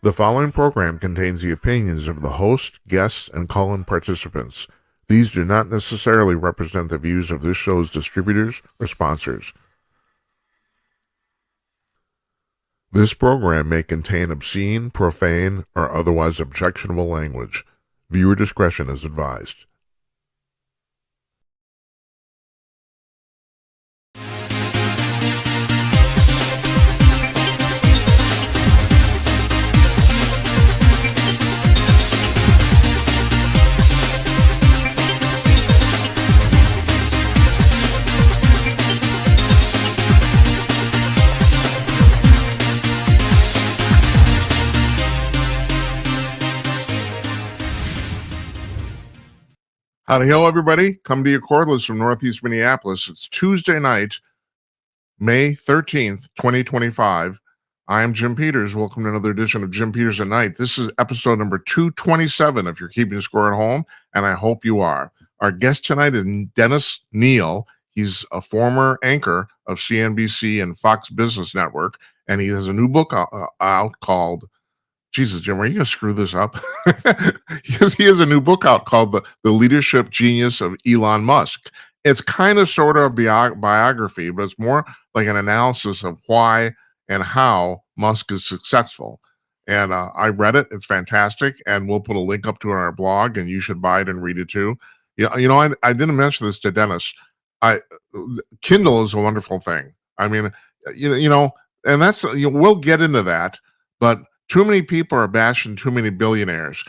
The following program contains the opinions of the host, guests, and call-in participants. These do not necessarily represent the views of this show's distributors or sponsors. This program may contain obscene, profane, or otherwise objectionable language. Viewer discretion is advised. Howdy ho, everybody. Come to you cordless from Northeast Minneapolis. It's Tuesday night, May 13th, 2025. I am Jim Peters. Welcome to another edition of Jim Peters at Night. This is episode number 227 if you're keeping score at home, and I hope you are. Our guest tonight is Denniis Kneale. He's a former anchor of CNBC and Fox Business Network, and he has a new book out called Jesus, Jim, are you going to screw this up? He has a new book out called The Leadership Genius of Elon Musk. It's kind of sort of a biography, but it's more like an analysis of why and how Musk is successful. And I read it. It's fantastic. And we'll put a link up to it on our blog, and you should buy it and read it too. I didn't mention this to Denniis. Kindle is a wonderful thing. I mean, and that's, we'll get into that, but too many people are bashing too many billionaires.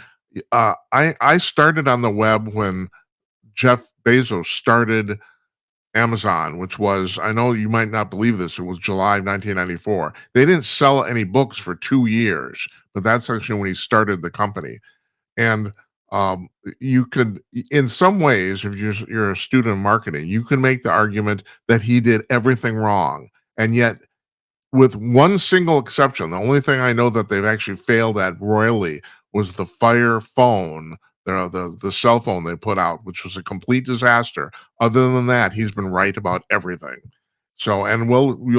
I started on the web when Jeff Bezos started Amazon, which was, I know you might not believe this, it was July 1994. They didn't sell any books for 2 years, but that's actually when he started the company. And you could, in some ways, if you're a student of marketing, you can make the argument that he did everything wrong. And yet, with one single exception, the only thing I know that they've actually failed at royally was the Fire phone, the cell phone they put out, which was a complete disaster. Other than that, he's been right about everything. So, and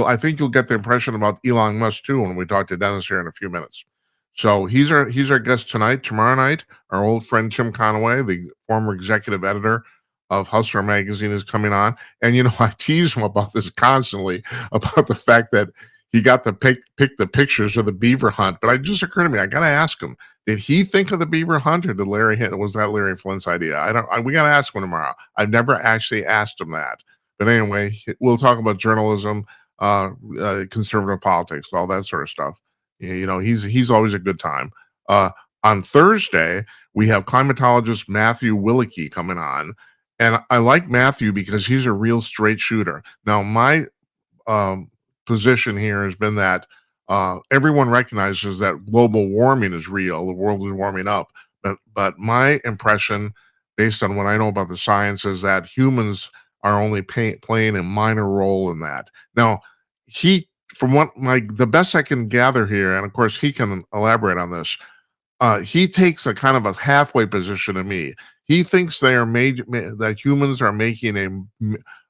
I think you'll get the impression about Elon Musk too when we talk to Denniis here in a few minutes. So he's our guest tonight. Tomorrow night, our old friend Tim Conaway, the former executive editor of Hustler magazine, is coming on. And I tease him about this constantly, about the fact that he got to pick the pictures of the beaver hunt. But it just occurred to me, I got to ask him, did he think of the beaver hunt, or was that Larry Flint's idea? We got to ask him tomorrow. I've never actually asked him that. But anyway, we'll talk about journalism, conservative politics, all that sort of stuff. He's always a good time. On Thursday, we have climatologist Matthew Willicke coming on. And I like Matthew because he's a real straight shooter. Now, my position here has been that everyone recognizes that global warming is real. The world is warming up. But my impression, based on what I know about the science, is that humans are only playing a minor role in that. Now, from what the best I can gather here, and of course he can elaborate on this, he takes a kind of a halfway position to me. He thinks that humans are making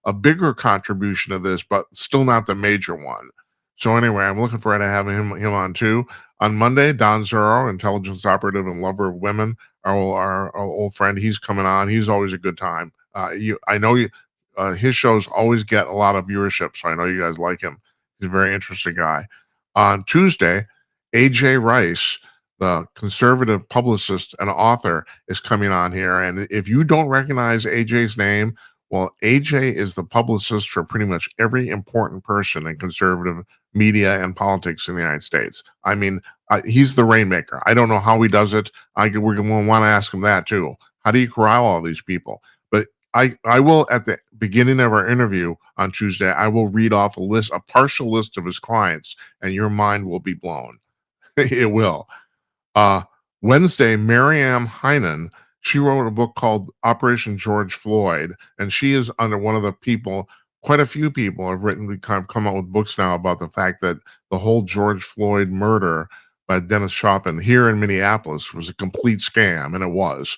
a bigger contribution to this, but still not the major one. So anyway, I'm looking forward to having him on too. On Monday, Don Zero, intelligence operative and lover of women, our old friend, he's coming on. He's always a good time. I know his shows always get a lot of viewership, so I know you guys like him. He's a very interesting guy. On Tuesday, AJ Rice, the conservative publicist and author, is coming on here. And if you don't recognize AJ's name, well, AJ is the publicist for pretty much every important person in conservative media and politics in the United States. I mean, he's the rainmaker. I don't know how he does it. We're going to want to ask him that too. How do you corral all these people? But I will, at the beginning of our interview on Tuesday, I will read off a partial list of his clients, and your mind will be blown. It will. Wednesday, Marianne Heinen, she wrote a book called Operation George Floyd, and she is under one of the people, quite a few people have come out with books now about the fact that the whole George Floyd murder by Dennis Chauvin here in Minneapolis was a complete scam, and it was.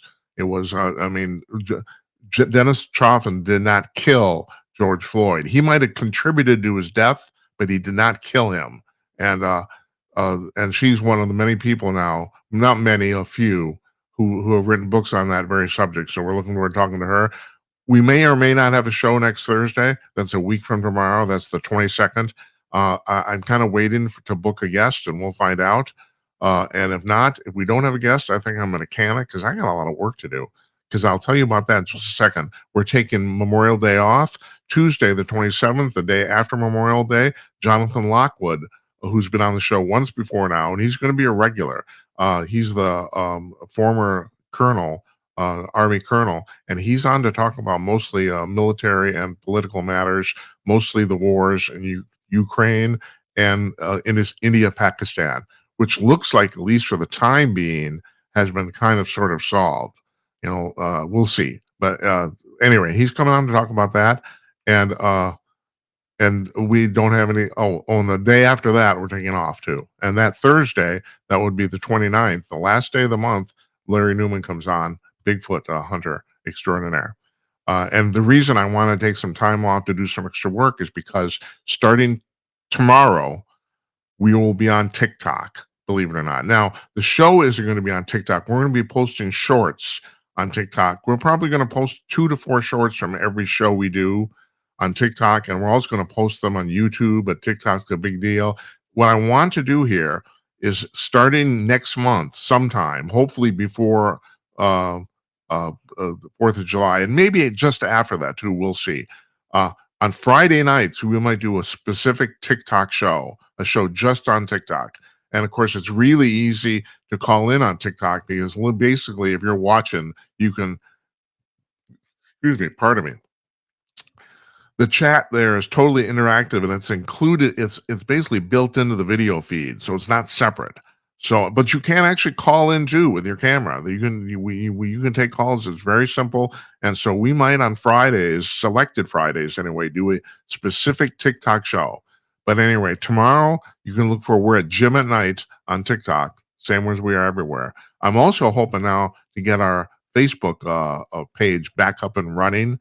Dennis Chauvin did not kill George Floyd. He might have contributed to his death, but he did not kill him. And and she's one of the many people now, not many, a few, who have written books on that very subject. So we're looking forward to talking to her. We may or may not have a show next Thursday. That's a week from tomorrow. That's the 22nd. I'm kind of waiting to book a guest, and we'll find out. And if not, if we don't have a guest, I think I'm going to can it because I got a lot of work to do. Because I'll tell you about that in just a second. We're taking Memorial Day off. Tuesday, the 27th, the day after Memorial Day, Jonathan Lockwood, who's been on the show once before now, and he's going to be a regular. He's the former colonel, Army colonel, and he's on to talk about mostly military and political matters, mostly the wars in Ukraine and in India, Pakistan, which looks like, at least for the time being, has been kind of sort of solved. We'll see. But anyway, he's coming on to talk about that, and we don't have any. On the day after that, we're taking off too. And that Thursday, that would be the 29th, the last day of the month. Larry Newman comes on, Bigfoot hunter extraordinaire. And the reason I want to take some time off to do some extra work is because starting tomorrow, we will be on TikTok, believe it or not. Now, the show isn't going to be on TikTok. We're going to be posting shorts on TikTok. We're probably going to post 2 to 4 shorts from every show we do on TikTok, and we're also going to post them on YouTube, but TikTok's a big deal. What I want to do here is starting next month sometime, hopefully before the 4th of July, and maybe just after that too, we'll see. On Friday nights, we might do a specific TikTok show, a show just on TikTok. And of course, it's really easy to call in on TikTok because basically, if you're watching, you can, pardon me. The chat there is totally interactive and it's included. It's basically built into the video feed, so it's not separate. So, but you can actually call in too with your camera. You can take calls. It's very simple. And so we might on Fridays, selected Fridays anyway, do a specific TikTok show. But anyway, tomorrow you can look for we're at Jim at Night on TikTok, same as we are everywhere. I'm also hoping now to get our Facebook page back up and running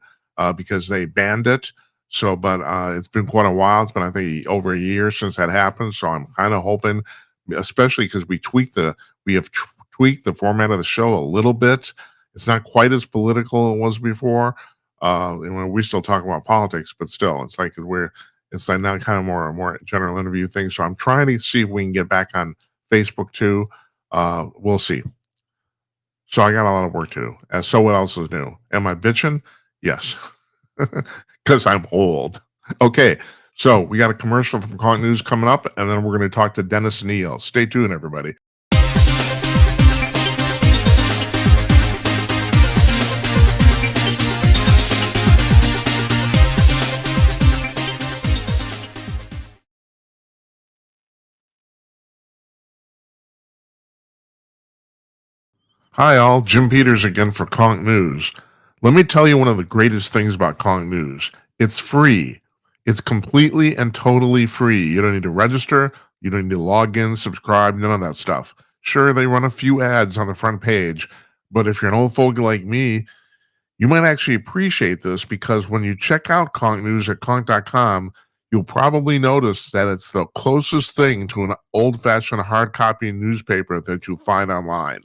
because they banned it. So, but it's been quite a while. It's been, I think, over a year since that happened. So I'm kind of hoping, especially because we have tweaked the format of the show a little bit. It's not quite as political as it was before. We still talk about politics, but still, it's like now kind of more general interview thing. So I'm trying to see if we can get back on Facebook too. We'll see. So I got a lot of work to do. And so what else is new? Am I bitching? Yes. Because I'm old. Okay, so we got a commercial from Kneale News coming up, and then we're going to talk to Denniis and Kneale. Stay tuned, everybody. Hi, all. Jim Peters again for Kneale News. Let me tell you one of the greatest things about Kneale News. It's free. It's completely and totally free. You don't need to register. You don't need to log in, subscribe, none of that stuff. Sure, they run a few ads on the front page, but if you're an old fogey like me, you might actually appreciate this because when you check out Kneale News at Kneale.com, you'll probably notice that it's the closest thing to an old-fashioned hard copy newspaper that you'll find online.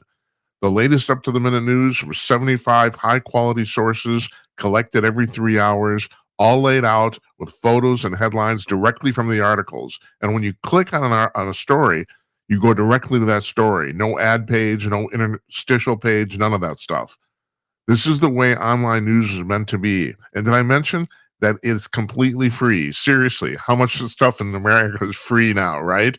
The latest up-to-the-minute news from 75 high-quality sources collected every 3 hours, all laid out with photos and headlines directly from the articles. And when you click on a story, you go directly to that story. No ad page, no interstitial page, none of that stuff. This is the way online news is meant to be. And did I mention that it's completely free? Seriously, how much of stuff in America is free now, right?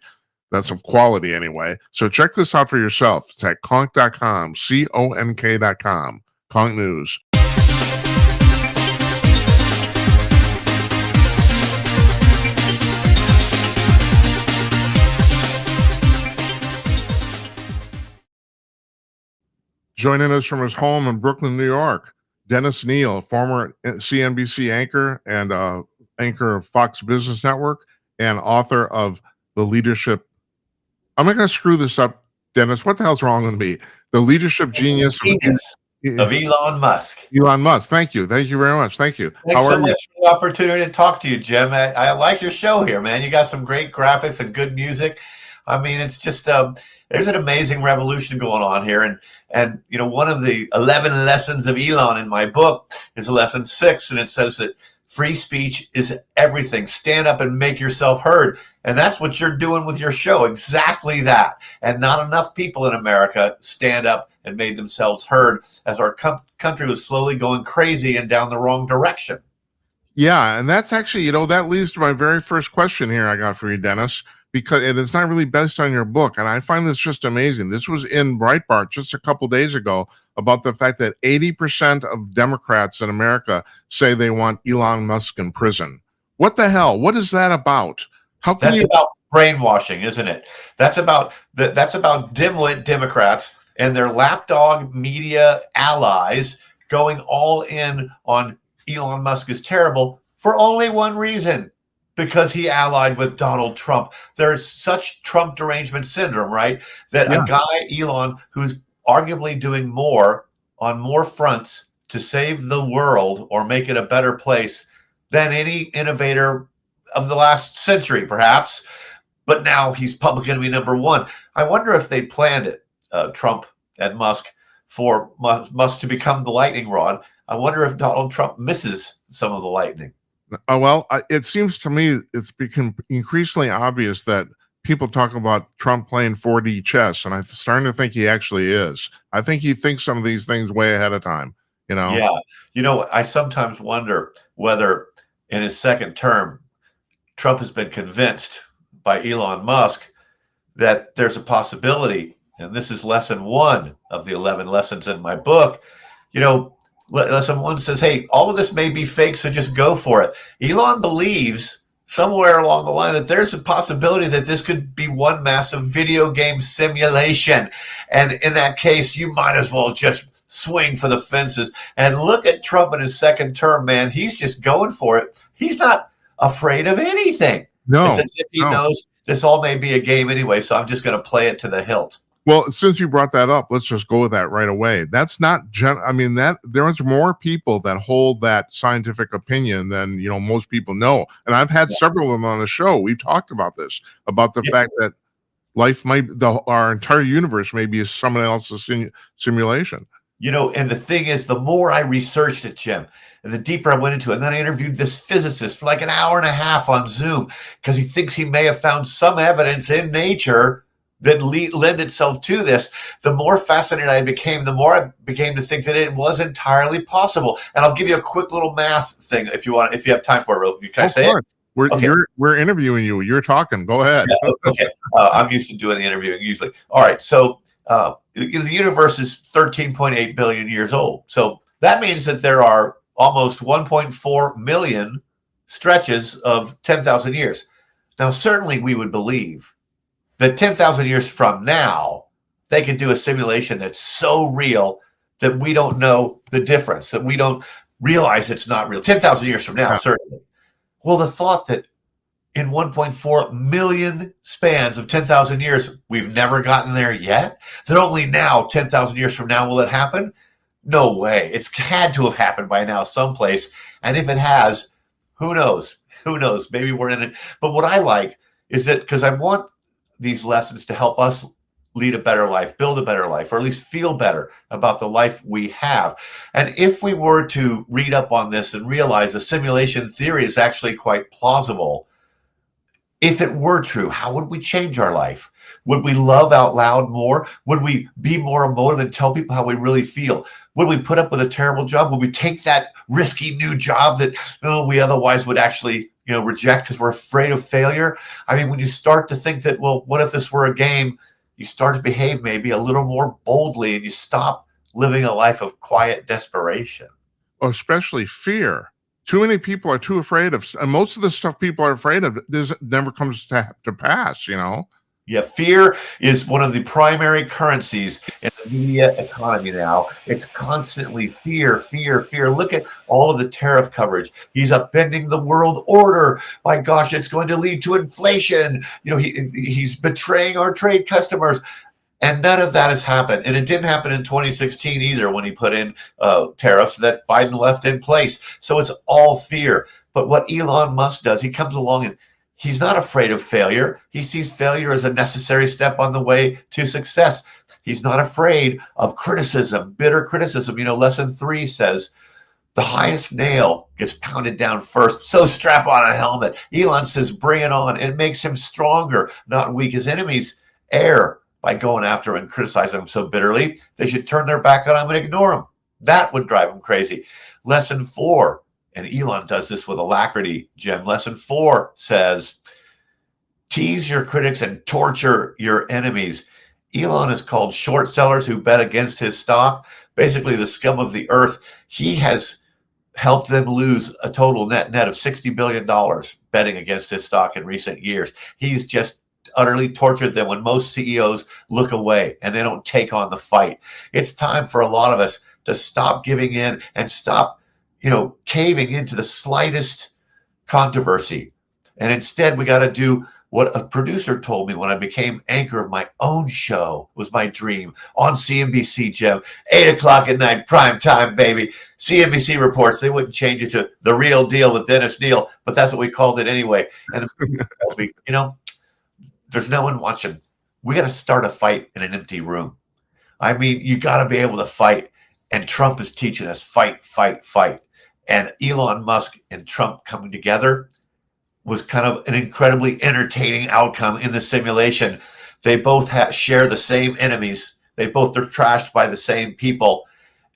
That's of quality anyway. So check this out for yourself. It's at conk.com, CONK.com, Kneale News. Joining us from his home in Brooklyn, New York, Denniis Kneale, former CNBC anchor and anchor of Fox Business Network and author of The Leadership. I'm not going to screw this up, Denniis. What the hell's wrong with me? The Leadership Genius of Elon Musk. Elon Musk. Thank you. Thank you very much. Thank you. Thanks so much for the opportunity to talk to you, Jim. I like your show here, man. You got some great graphics and good music. I mean, it's just there's an amazing revolution going on here, and one of the 11 lessons of Elon in my book is lesson 6, and it says that free speech is everything. Stand up and make yourself heard. And that's what you're doing with your show. Exactly that. And not enough people in America stand up and made themselves heard as our country was slowly going crazy and down the wrong direction. Yeah. And that's actually, that leads to my very first question here I got for you, Dennis, because it's not really based on your book. And I find this just amazing. This was in Breitbart just a couple days ago about the fact that 80% of Democrats in America say they want Elon Musk in prison. What the hell? What is that about? That's about brainwashing, isn't it? That's about dimwit Democrats and their lapdog media allies going all in on Elon Musk is terrible for only one reason. Because he allied with Donald Trump. There's such Trump derangement syndrome, right? That a guy, Elon, who's arguably doing more on more fronts to save the world or make it a better place than any innovator of the last century, perhaps. But now he's public enemy number one. I wonder if they planned it, Trump and Musk, for Musk to become the lightning rod. I wonder if Donald Trump misses some of the lightning. Well, it seems to me it's become increasingly obvious that people talk about Trump playing 4D chess, and I'm starting to think he actually is. I think he thinks some of these things way ahead of time, Yeah. I sometimes wonder whether in his second term, Trump has been convinced by Elon Musk that there's a possibility, and this is lesson 1 of the 11 lessons in my book, lesson 1 says, hey, all of this may be fake, so just go for it. Elon believes somewhere along the line that there's a possibility that this could be one massive video game simulation. And in that case, you might as well just swing for the fences. And look at Trump in his second term, man. He's just going for it. He's not afraid of anything. No. It's as if he knows this all may be a game anyway, so I'm just going to play it to the hilt. Well, since you brought that up, let's just go with that right away. That's not there's more people that hold that scientific opinion than most people know. And I've had several of them on the show. We've talked about this, about the fact that life our entire universe may be someone else's simulation. And the thing is, the more I researched it, Jim, and the deeper I went into it, and then I interviewed this physicist for like an hour and a half on Zoom because he thinks he may have found some evidence in nature that lend itself to this. The more fascinated I became, the more I began to think that it was entirely possible. And I'll give you a quick little math thing if you have time for it. Can I say it? We're interviewing you. You're talking. Go ahead. Yeah, okay. I'm used to doing the interviewing usually. All right. So the universe is 13.8 billion years old. So that means that there are almost 1.4 million stretches of 10,000 years. Now, certainly we would believe that 10,000 years from now, they could do a simulation that's so real that we don't know the difference, that we don't realize it's not real. 10,000 years from now, certainly. Well, the thought that in 1.4 million spans of 10,000 years, we've never gotten there yet, that only now, 10,000 years from now, will it happen? No way. It's had to have happened by now someplace. And if it has, who knows? Who knows? Maybe we're in it. But what I like is that, because I want these lessons to help us lead a better life, build a better life, or at least feel better about the life we have. And if we were to read up on this and realize the simulation theory is actually quite plausible, if it were true, how would we change our life? Would we love out loud more? Would we be more emotive and tell people how we really feel? Would we put up with a terrible job? Would we take that risky new job that we otherwise would actually reject because we're afraid of failure? I mean, when you start to think that, well, what if this were a game? You start to behave maybe a little more boldly and you stop living a life of quiet desperation. Especially fear. Too many people are too afraid of, and most of the stuff people are afraid of never comes to pass, Yeah, fear is one of the primary currencies in the media economy now. It's constantly fear, fear, fear. Look at all of the tariff coverage. He's upending the world order. My gosh, it's going to lead to inflation. He's betraying our trade customers. And none of that has happened. And it didn't happen in 2016 either when he put in tariffs that Biden left in place. So it's all fear. But what Elon Musk does, he comes along and He's not afraid of failure. He sees failure as a necessary step on the way to success. He's not afraid of criticism, bitter criticism. Lesson 3 says, the highest nail gets pounded down first, so strap on a helmet. Elon says, bring it on. It makes him stronger, not weak. His enemies err by going after him and criticizing him so bitterly. They should turn their back on him and ignore him. That would drive him crazy. Lesson 4, and Elon does this with alacrity, Jim. Lesson 4 says, tease your critics and torture your enemies. Elon is called short sellers who bet against his stock, basically the scum of the earth. He has helped them lose a total net of $60 billion betting against his stock in recent years. He's just utterly tortured them when most CEOs look away and they don't take on the fight. It's time for a lot of us to stop giving in and stop, caving into the slightest controversy. And instead, we got to do what a producer told me when I became anchor of my own show. Was my dream on CNBC, Jim. 8 o'clock at night, prime time, baby. CNBC reports. They wouldn't change it to The Real Deal with Denniis Kneale, but that's what we called it anyway. And there's no one watching. We got to start a fight in an empty room. I mean, you got to be able to fight. And Trump is teaching us fight, fight, fight. And Elon Musk and Trump coming together was kind of an incredibly entertaining outcome in the simulation. They both share the same enemies. They both are trashed by the same people,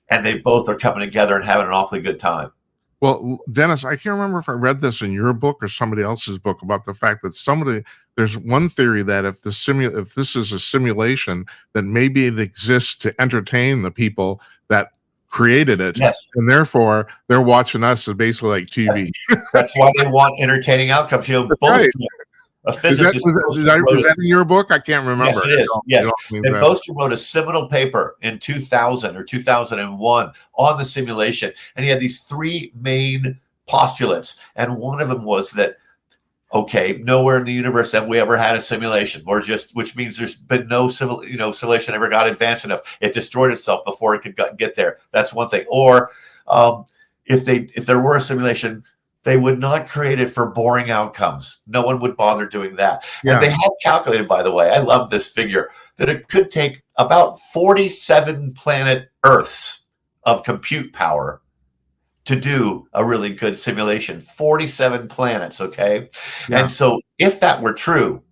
and they both are coming together and having an awfully good time. Well, Dennis, I can't remember if I read this in your book or somebody else's book about the fact that there's one theory that if this is a simulation, that maybe it exists to entertain the people that created it. Yes. And therefore they're watching us as basically like TV. That's why they want entertaining outcomes. Both right. A physicist is that in your book? I can't remember. Yes, it is. Yes. And Boster wrote a seminal paper in 2000 or 2001 on the simulation. And he had these 3 main postulates. And one of them was that, okay, nowhere in the universe have we ever had a simulation, which means there's been no simulation ever got advanced enough. It destroyed itself before it could get there. That's one thing. Or if there were a simulation, they would not create it for boring outcomes. No one would bother doing that. Yeah. And they have calculated, by the way, I love this figure, that it could take about 47 planet Earths of compute power to do a really good simulation. 47 planets, okay? Yeah. And so if that were true,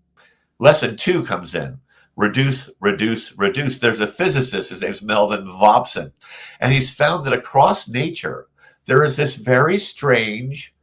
lesson 2 comes in. Reduce, reduce, reduce. There's a physicist, his name's Melvin Vobson, and he's found that across nature, there is this very strange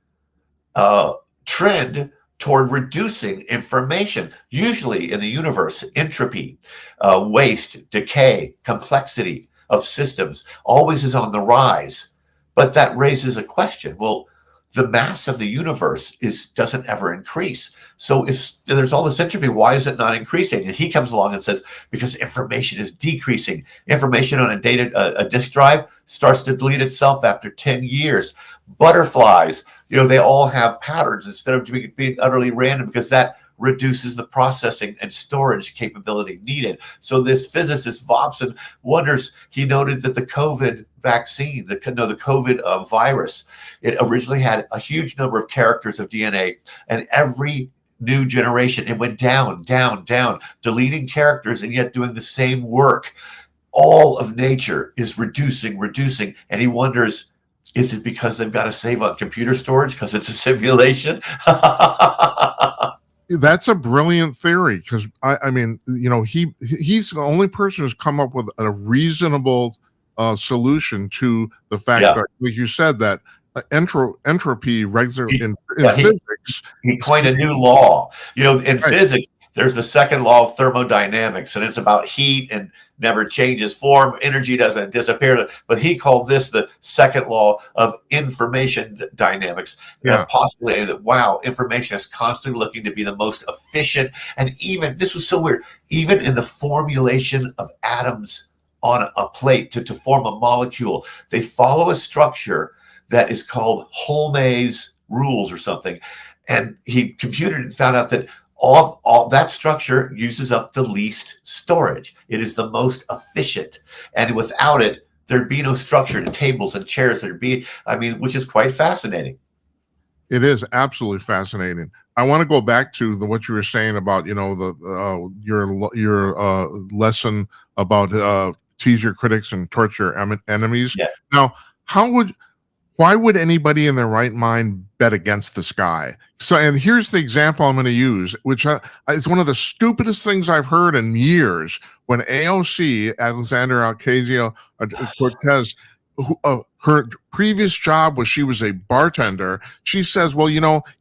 trend toward reducing information. Usually in the universe, entropy, waste, decay, complexity of systems always is on the rise. But that raises a question. Well, the mass of the universe doesn't ever increase. So if there's all this entropy, why is it not increasing? And he comes along and says, because information is decreasing. Information on a disk drive starts to delete itself after 10 years. Butterflies, they all have patterns instead of being utterly random, because that reduces the processing and storage capability needed. So this physicist Vobson wonders, he noted that the COVID vaccine, the COVID virus, it originally had a huge number of characters of DNA, and every new generation, it went down, down, down, deleting characters and yet doing the same work. All of nature is reducing, and he wonders, is it because they've got to save on computer storage because it's a simulation? That's a brilliant theory, because I mean, he's the only person who's come up with a reasonable solution to the fact that, like you said, that entropy in physics. He coined a new law. In physics, there's the second law of thermodynamics, and it's about heat and never changes form. Energy doesn't disappear. But he called this the second law of information dynamics. Postulated that, wow, information is constantly looking to be the most efficient. And even, this was so weird, even in the formulation of atoms on a plate to form a molecule, they follow a structure that is called Holmes's rules or something. And he computed and found out that all that structure uses up the least storage. It is the most efficient. And without it, there'd be no structure to tables and chairs. Which is quite fascinating. It is absolutely fascinating. I want to go back to what you were saying about, your lesson about tease your critics and torture enemies. Yeah. Now, how would why would anybody in their right mind bet against this guy? So, and here's the example I'm going to use, which is one of the stupidest things I've heard in years. When AOC, Alexander Ocasio-Cortez, her previous job was she was a bartender. She says, well,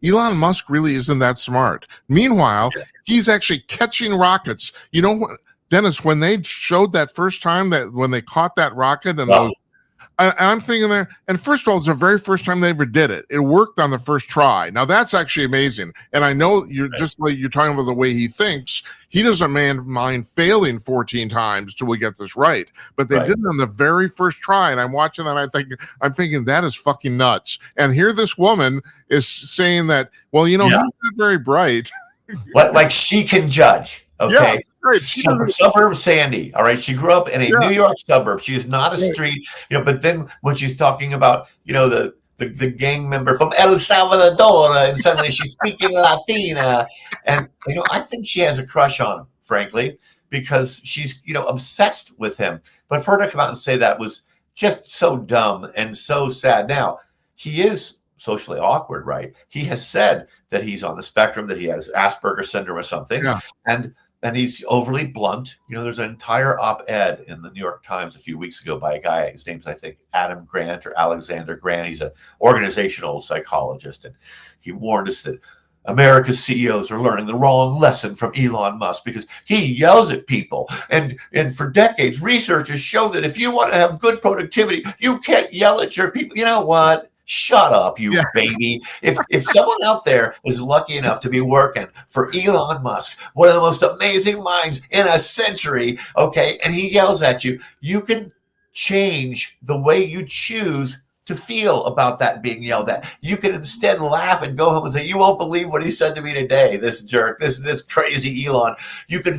Elon Musk really isn't that smart. Meanwhile, he's actually catching rockets. Dennis, when they showed that first time when they caught that rocket and those, I'm thinking there, and first of all, it's the very first time they ever did it. It worked on the first try. Now that's actually amazing. And I know you're just like you're talking about the way he thinks. He doesn't mind failing 14 times till we get this right. But they did it on the very first try. And I'm watching that. And I'm thinking that is fucking nuts. And here this woman is saying that, well, he's not very bright. Like she can judge. Okay. Yeah. Right. Suburb Sandy. All right. She grew up in a New York suburb. She is not a street, but then when she's talking about, the gang member from El Salvador, and suddenly she's speaking Latina. And, I think she has a crush on him, frankly, because she's, obsessed with him. But for her to come out and say that was just so dumb and so sad. Now, he is socially awkward, right? He has said that he's on the spectrum, that he has Asperger's syndrome or something. Yeah. And he's overly blunt. There's an entire op-ed in the New York Times a few weeks ago by a guy, his name's, I think, Adam Grant or Alexander Grant. He's an organizational psychologist. And he warned us that America's CEOs are learning the wrong lesson from Elon Musk because he yells at people. And for decades, researchers show that if you want to have good productivity, you can't yell at your people. You know what? Shut up, you baby. If someone out there is lucky enough to be working for Elon Musk, one of the most amazing minds in a century, okay, and he yells at you, you can change the way you choose to feel about that being yelled at. You can instead laugh and go home and say, you won't believe what he said to me today, this jerk, this crazy Elon. You can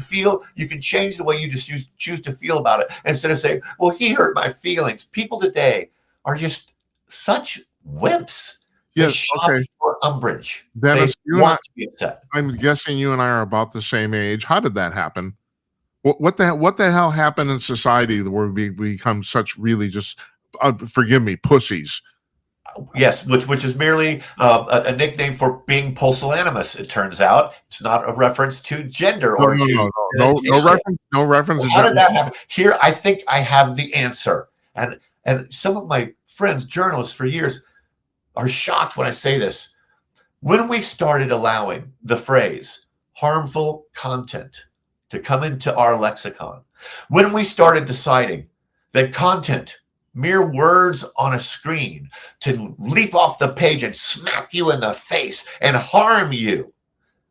change the way you just choose to feel about it instead of saying, well, he hurt my feelings. People today are just such wimps. Yes, okay. For umbrage. Dennis, to be upset. I'm guessing you and I are about the same age. How did that happen? What the hell happened in society where we become such really just forgive me, pussies? Yes, which is merely a nickname for being pusillanimous. It turns out it's not a reference to gender or no reference. Well, how did that happen? Here, I think I have the answer, and some of my friends, journalists for years, are shocked when I say this. When we started allowing the phrase harmful content to come into our lexicon, when we started deciding that content, mere words on a screen, to leap off the page and smack you in the face and harm you,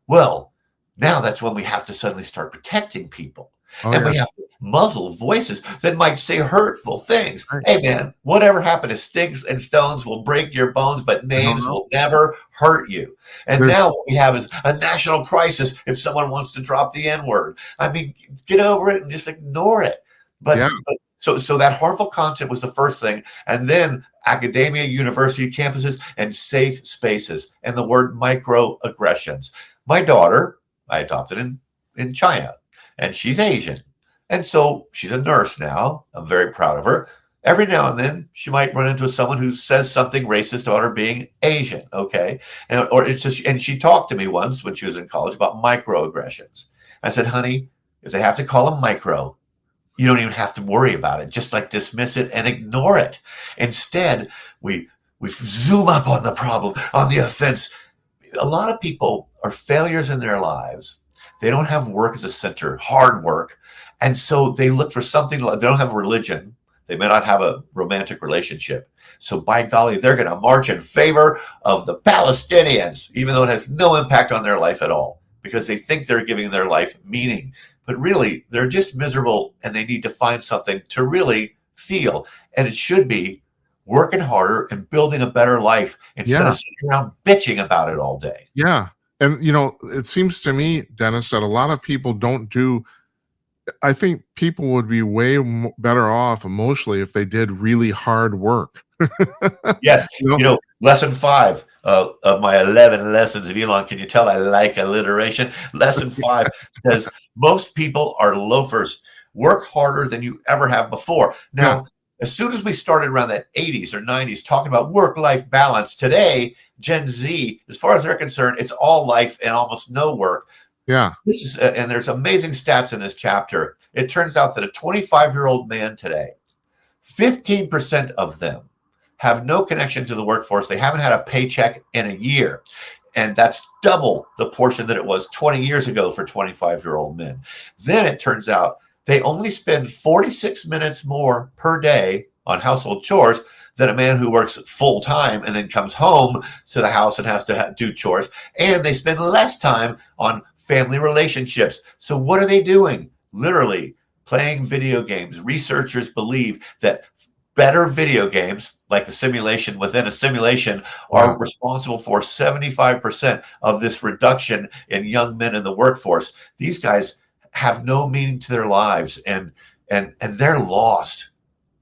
well, now that's when we have to suddenly start protecting people. We have to muzzle voices that might say hurtful things. Right. Hey, man, whatever happened to sticks and stones will break your bones, but names will never hurt you. And now what we have is a national crisis if someone wants to drop the N-word. I mean, get over it and just ignore it. But so that harmful content was the first thing. And then academia, university campuses, and safe spaces. And the word microaggressions. My daughter, I adopted in China. And she's Asian. And so she's a nurse now. I'm very proud of her. Every now and then, she might run into someone who says something racist about her being Asian, okay? And she talked to me once when she was in college about microaggressions. I said, honey, if they have to call them micro, you don't even have to worry about it. Just like dismiss it and ignore it. Instead, we zoom up on the problem, on the offense. A lot of people are failures in their lives. They don't have work as a center, hard work. And so they look for something. They don't have religion. They may not have a romantic relationship. So by golly, they're going to march in favor of the Palestinians, even though it has no impact on their life at all, because they think they're giving their life meaning. But really, they're just miserable, and they need to find something to really feel. And it should be working harder and building a better life instead of sitting around bitching about it all day. Yeah. And, it seems to me, Dennis, that a lot of people don't do. I think people would be way better off emotionally if they did really hard work. Yes. Lesson 5 of my 11 lessons of Elon. Can you tell I like alliteration? Lesson 5 says most people are loafers. Work harder than you ever have before. Yeah. Now, as soon as we started around that 80s or 90s talking about work-life balance, today, Gen Z, as far as they're concerned, it's all life and almost no work. Yeah. This is, and there's amazing stats in this chapter. It turns out that a 25-year-old man today, 15% of them have no connection to the workforce. They haven't had a paycheck in a year. And that's double the portion that it was 20 years ago for 25-year-old men. Then it turns out they only spend 46 minutes more per day on household chores than a man who works full time and then comes home to the house and has to do chores. And they spend less time on family relationships. So what are they doing? Literally playing video games. Researchers believe that better video games, like the simulation within a simulation, are responsible for 75% of this reduction in young men in the workforce. These guys have no meaning to their lives, and they're lost.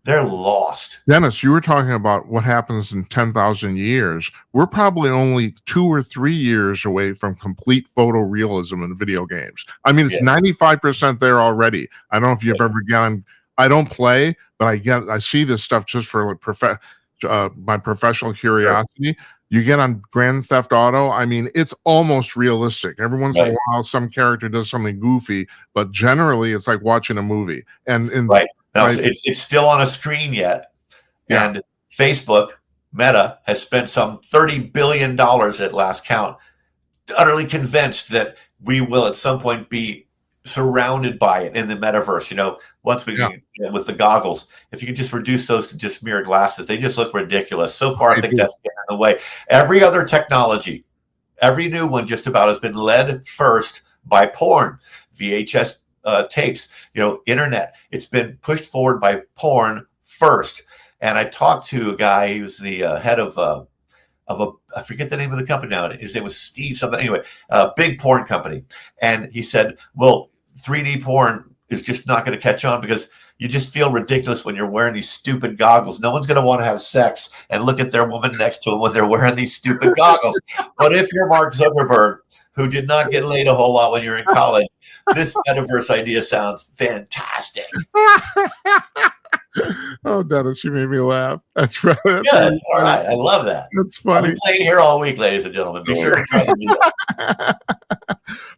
They're lost. Dennis, you were talking about what happens in 10,000 years. We're probably only 2 or 3 years away from complete photorealism in video games. I mean, it's 95% there already. I don't know if you've ever gotten. I don't play, but I see this stuff just for like my professional curiosity. Sure. You get on Grand Theft Auto. I mean, it's almost realistic. Every once in a while, some character does something goofy, but generally, it's like watching a movie. And now, it's still on a screen yet. Yeah. And Facebook, Meta, has spent some $30 billion at last count, utterly convinced that we will at some point be surrounded by it in the metaverse. You know, once we get with the goggles, if you could just reduce those to just mere glasses, they just look ridiculous. So far, I think that's getting in the way. Every other technology, every new one just about has been led first by porn, VHS tapes, internet. It's been pushed forward by porn first. And I talked to a guy, he was the head of I forget the name of the company now. His name was Steve something. Anyway, a big porn company. And he said, well, 3D porn is just not going to catch on because you just feel ridiculous when you're wearing these stupid goggles. No one's going to want to have sex and look at their woman next to them when they're wearing these stupid goggles. But if you're Mark Zuckerberg, who did not get laid a whole lot when you're in college, this metaverse idea sounds fantastic. Oh, Dennis, you made me laugh. That's right. Good. All right. I love that. That's funny. I'll be playing here all week, ladies and gentlemen. Be sure to try to do that.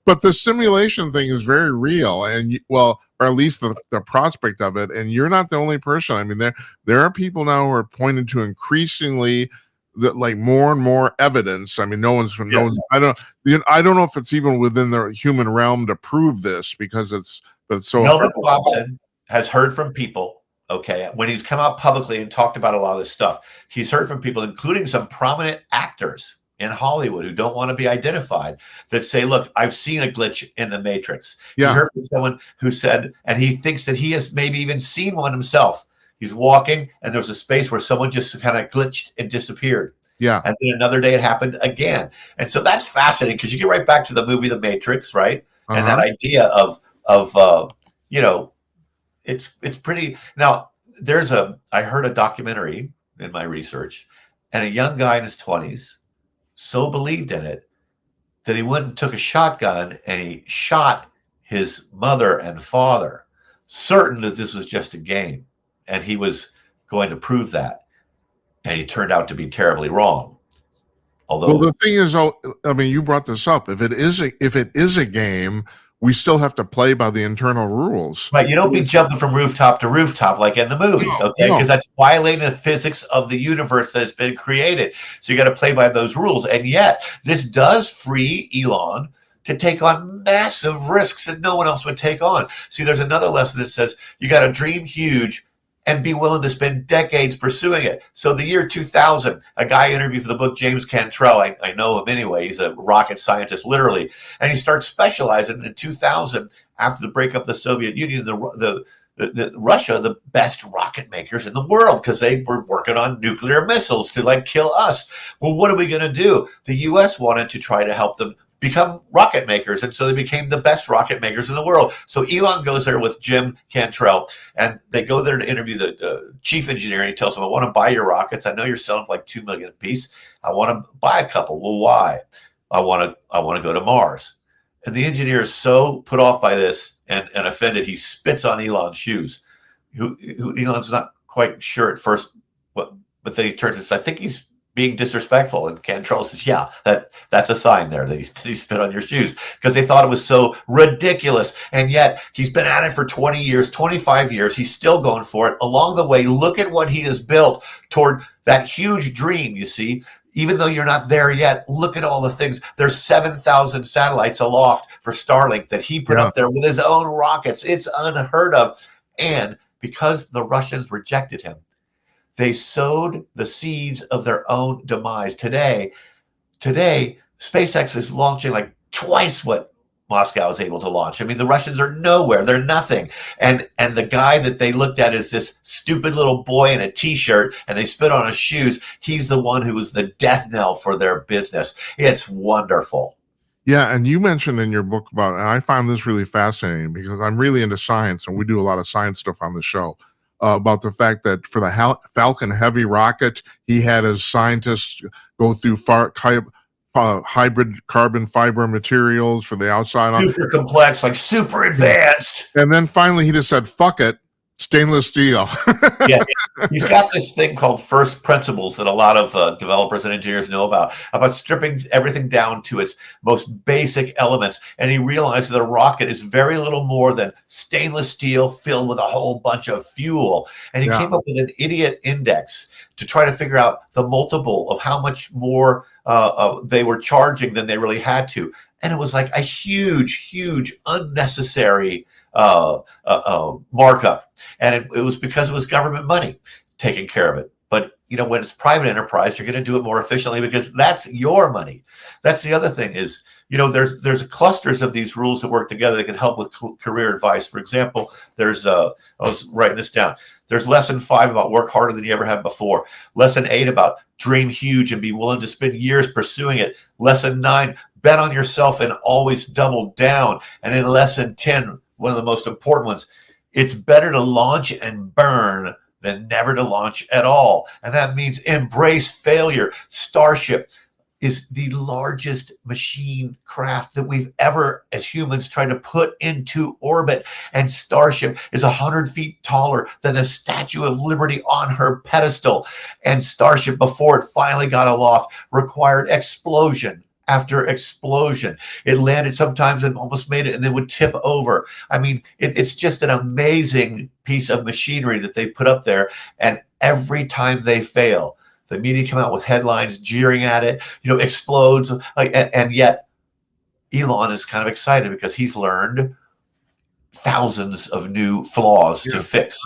But the simulation thing is very real, and or at least the prospect of it. And you're not the only person. I mean, there are people now who are pointing to increasingly like more and more evidence. I mean, no one's. I don't know if it's even within the human realm to prove this because it's so. Melvin Thompson has heard from people. Okay, when he's come out publicly and talked about a lot of this stuff, he's heard from people, including some prominent actors in Hollywood who don't want to be identified, that say, look, I've seen a glitch in the Matrix. Yeah. He heard from someone who said, and he thinks that he has maybe even seen one himself. He's walking and there's a space where someone just kind of glitched and disappeared. Yeah. And then another day it happened again. And so that's fascinating because you get right back to the movie The Matrix, right? Uh-huh. And that idea of it's pretty. Now, I heard a documentary in my research, and a young guy in his 20s so believed in it that he went and took a shotgun and he shot his mother and father, certain that this was just a game, and he was going to prove that. And he turned out to be terribly wrong. Although, well, the thing is, I mean, you brought this up. If it is a game, we still have to play by the internal rules. Right. You don't be jumping from rooftop to rooftop like in the movie, okay? Because that's violating the physics of the universe that has been created. So you got to play by those rules. And yet, this does free Elon to take on massive risks that no one else would take on. See, there's another lesson that says you got to dream huge and be willing to spend decades pursuing it. So the year 2000, a guy interviewed for the book, James Cantrell, I know him anyway, he's a rocket scientist, literally, and he starts specializing in 2000 after the breakup of the Soviet Union, Russia, the best rocket makers in the world, because they were working on nuclear missiles to kill us. Well, what are we going to do? The U.S. wanted to try to help them become rocket makers. And so they became the best rocket makers in the world. So Elon goes there with Jim Cantrell, and they go there to interview the chief engineer. And he tells him, I want to buy your rockets. I know you're selling for like $2 million a piece. I want to buy a couple. Well, why? I want to go to Mars. And the engineer is so put off by this and offended, he spits on Elon's shoes. Who Elon's not quite sure at first, but then he turns and says, I think he's being disrespectful. And Cantrell says, yeah, that's a sign there that he spit on your shoes, because they thought it was so ridiculous. And yet he's been at it for 20 years, 25 years. He's still going for it. Along the way, look at what he has built toward that huge dream, you see. Even though you're not there yet, look at all the things. There's 7,000 satellites aloft for Starlink that he put up there with his own rockets. It's unheard of. And because the Russians rejected him, they sowed the seeds of their own demise. Today, SpaceX is launching like twice what Moscow is able to launch. I mean, the Russians are nowhere. They're nothing. And the guy that they looked at as this stupid little boy in a T-shirt, and they spit on his shoes, he's the one who was the death knell for their business. It's wonderful. Yeah, and you mentioned in your book about, and I found this really fascinating because I'm really into science, and we do a lot of science stuff on the show, about the fact that for the Falcon Heavy rocket, he had his scientists go through hybrid carbon fiber materials for the outside. Super complex, like super advanced. And then finally he just said, fuck it, stainless steel. Yeah, he's got this thing called first principles that a lot of developers and engineers know about stripping everything down to its most basic elements. And he realized that a rocket is very little more than stainless steel filled with a whole bunch of fuel. And he came up with an idiot index to try to figure out the multiple of how much more they were charging than they really had to. And it was like a huge, unnecessary markup. And it was because it was government money taking care of it. But, you know, when it's private enterprise, you're going to do it more efficiently because that's your money. That's the other thing is, you know, there's clusters of these rules that work together that can help with career advice. For example, there's I was writing this down. There's lesson 5 about work harder than you ever have before. Lesson 8 about dream huge and be willing to spend years pursuing it. Lesson 9, bet on yourself and always double down. And then lesson 10, one of the most important ones, it's better to launch and burn than never to launch at all. And that means embrace failure. Starship is the largest machine craft that we've ever, as humans, tried to put into orbit. And Starship is 100 feet taller than the Statue of Liberty on her pedestal. And Starship, before it finally got aloft, required explosion after explosion. It landed sometimes and almost made it and then would tip over. I mean, it's just an amazing piece of machinery that they put up there. And every time they fail, the media come out with headlines jeering at it, you know, explodes. And yet Elon is kind of excited because he's learned thousands of new flaws to fix.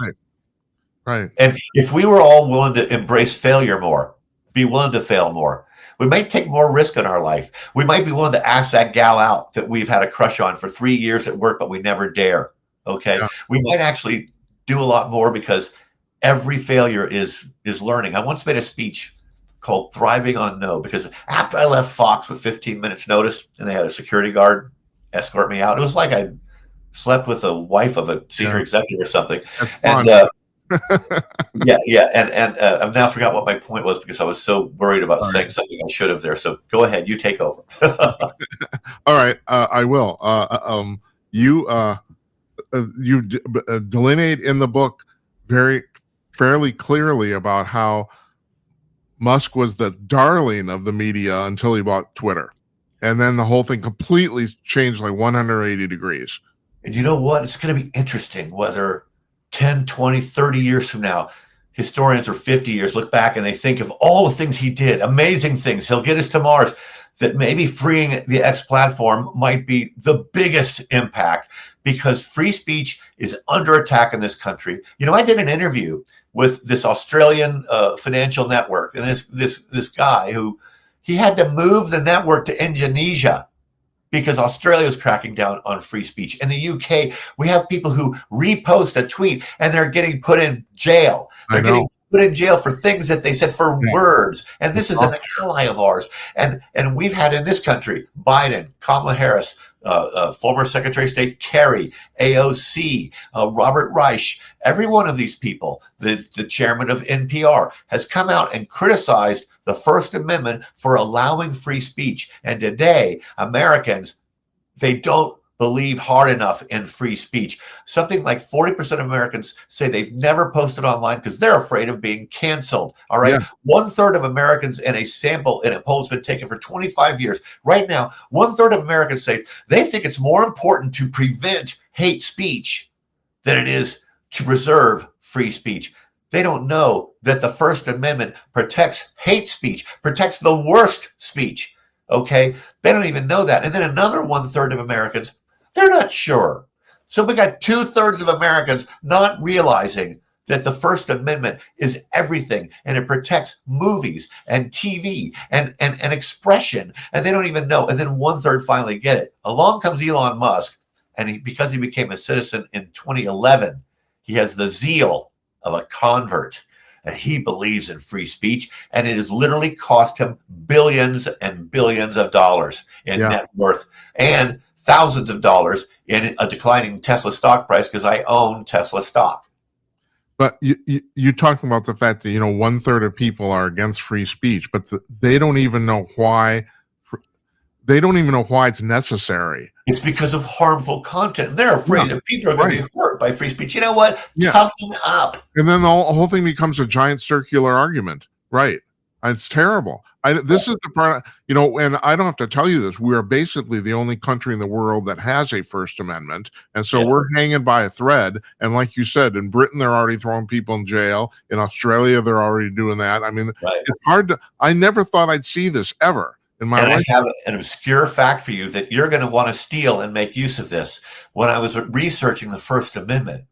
Right. And if we were all willing to embrace failure more, be willing to fail more, we might take more risk in our life. We might be willing to ask that gal out that we've had a crush on for 3 years at work, but we never dare. Okay. Yeah. We might actually do a lot more because every failure is learning. I once made a speech called Thriving on No, because after I left Fox with 15 minutes notice and they had a security guard escort me out, it was like I slept with the wife of a senior executive or something. And and I've now forgot what my point was because I was so worried about saying something I should have there. So go ahead, you take over. All right, I will. You delineate in the book fairly clearly about how Musk was the darling of the media until he bought Twitter, and then the whole thing completely changed like 180 degrees. And you know what? It's going to be interesting whether 10, 20, 30 years from now, historians or 50 years look back and they think of all the things he did, amazing things. He'll get us to Mars, that maybe freeing the X platform might be the biggest impact because free speech is under attack in this country. You know, I did an interview with this Australian financial network, and this guy who he had to move the network to Indonesia because Australia is cracking down on free speech. In the UK, we have people who repost a tweet and they're getting put in jail. They're getting put in jail for things that they said for Yeah. words. And this is an Awful. ally of ours. And we've had in this country Biden, Kamala Harris, former Secretary of State Kerry, AOC, Robert Reich. Every one of these people, the chairman of NPR, has come out and criticized the First Amendment for allowing free speech. And today, Americans, they don't believe hard enough in free speech. Something like 40% of Americans say they've never posted online because they're afraid of being canceled. All right. Yeah. 1/3 of Americans in a sample in a poll has been taken for 25 years. Right now, 1/3 of Americans say they think it's more important to prevent hate speech than it is to preserve free speech. They don't know that the First Amendment protects hate speech, protects the worst speech. Okay. They don't even know that. And then another 1/3 of Americans, they're not sure. So we got 2/3 of Americans not realizing that the First Amendment is everything and it protects movies and TV and expression. And they don't even know. And then 1/3 finally get it. Along comes Elon Musk. And because he became a citizen in 2011, he has the zeal of a convert. And he believes in free speech. And it has literally cost him billions and billions of dollars in net worth and thousands of dollars in a declining Tesla stock price because I own Tesla stock. But you talking about the fact that 1/3 of people are against free speech, but they don't even know why. They don't even know why it's necessary. It's because of harmful content. They're afraid that people are going to be hurt by free speech. You know what? Yeah. Toughen up. And then the whole thing becomes a giant circular argument. Right. It's terrible. This is the part, and I don't have to tell you this. We are basically the only country in the world that has a First Amendment. And so we're hanging by a thread. And like you said, in Britain, they're already throwing people in jail. In Australia, they're already doing that. I mean, it's hard I never thought I'd see this ever in my life. I have an obscure fact for you that you're going to want to steal and make use of this. When I was researching the First Amendment,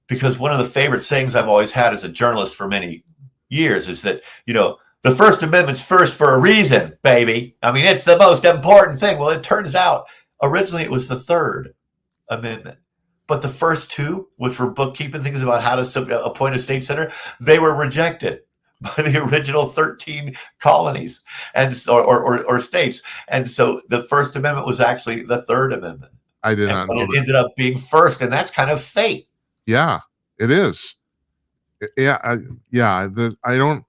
because one of the favorite sayings I've always had as a journalist for many years is that, the First Amendment's first for a reason, baby. I mean, it's the most important thing. Well, it turns out originally it was the Third Amendment. But the first two, which were bookkeeping things about how to appoint a state senator, they were rejected by the original 13 colonies and or states. And so the First Amendment was actually the Third Amendment. I did not know it ended up being first, and that's kind of fate. Yeah, it is. Yeah, I don't.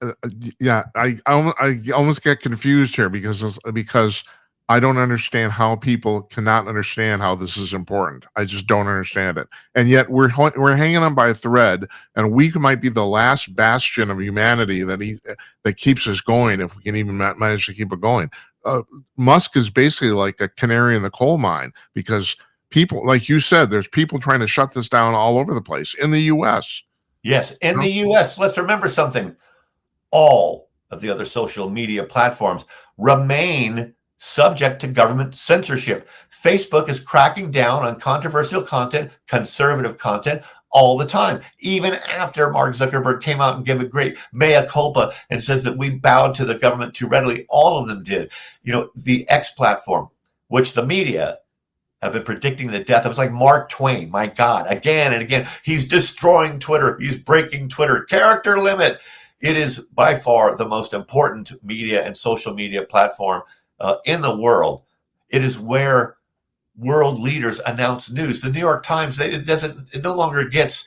I almost get confused here because I don't understand how people cannot understand how this is important. I just don't understand it, and yet we're hanging on by a thread, and we might be the last bastion of humanity that keeps us going if we can even manage to keep it going. Musk is basically like a canary in the coal mine because people, like you said, there's people trying to shut this down all over the place in the U.S. Yes, in the U.S. Let's remember something. All of the other social media platforms remain subject to government censorship. Facebook is cracking down on controversial content, conservative content all the time, even after Mark Zuckerberg came out and gave a great mea culpa and says that we bowed to the government too readily. All of them did. The X platform, which the media have been predicting the death of. It's like Mark Twain. My God, again and again, he's destroying Twitter. He's breaking Twitter. Character limit. It is by far the most important media and social media platform in the world. It is where world leaders announce news. The New York Times, it no longer gets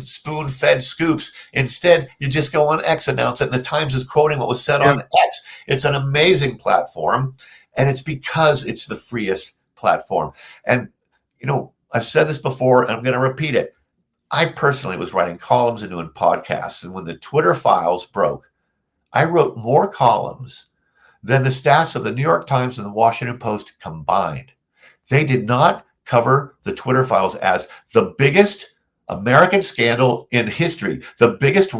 spoon-fed scoops. Instead, you just go on X, announce it, and the Times is quoting what was said on X. It's an amazing platform, and it's because it's the freest platform. And, I've said this before, and I'm going to repeat it. I personally was writing columns and doing podcasts. And when the Twitter files broke, I wrote more columns than the staffs of the New York Times and the Washington Post combined. They did not cover the Twitter files as the biggest American scandal in history, the biggest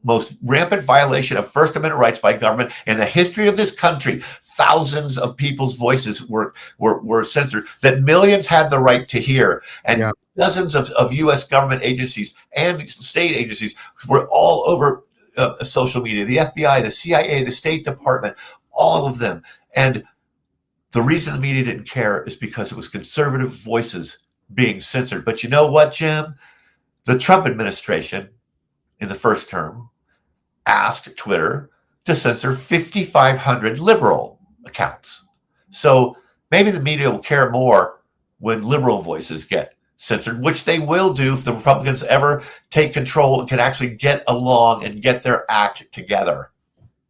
most rampant violation of First Amendment rights by government in the history of this country. Thousands of people's voices were censored that millions had the right to hear. And dozens of U.S. government agencies and state agencies were all over social media, the FBI, the CIA, the State Department, all of them. And the reason the media didn't care is because it was conservative voices being censored. But you know what, Jim? The Trump administration in the first term asked Twitter to censor 5,500 liberal accounts. So maybe the media will care more when liberal voices get censored, which they will do if the Republicans ever take control and can actually get along and get their act together.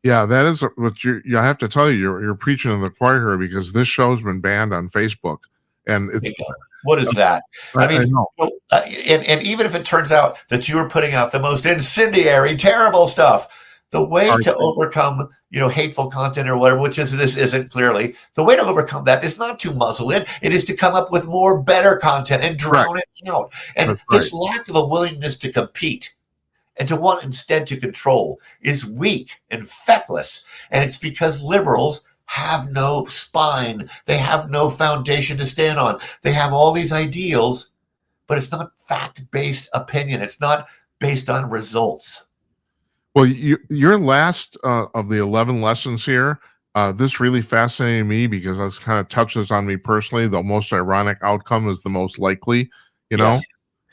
Yeah, that is what I have to tell you, you're preaching to the choir here, because this show's been banned on Facebook, and it's What is that? I mean, know. and even if it turns out that you are putting out the most incendiary, terrible stuff, the way to overcome, hateful content or whatever, which this isn't clearly, the way to overcome that is not to muzzle it. It is to come up with more better content and drown it out. And this lack of a willingness to compete and to want instead to control is weak and feckless. And it's because liberals have no spine. They have no foundation to stand on. They have all these ideals, but it's not fact-based opinion. It's not based on results. Well, your last of the 11 lessons here, this really fascinated me because this kind of touches on me personally. The most ironic outcome is the most likely, know?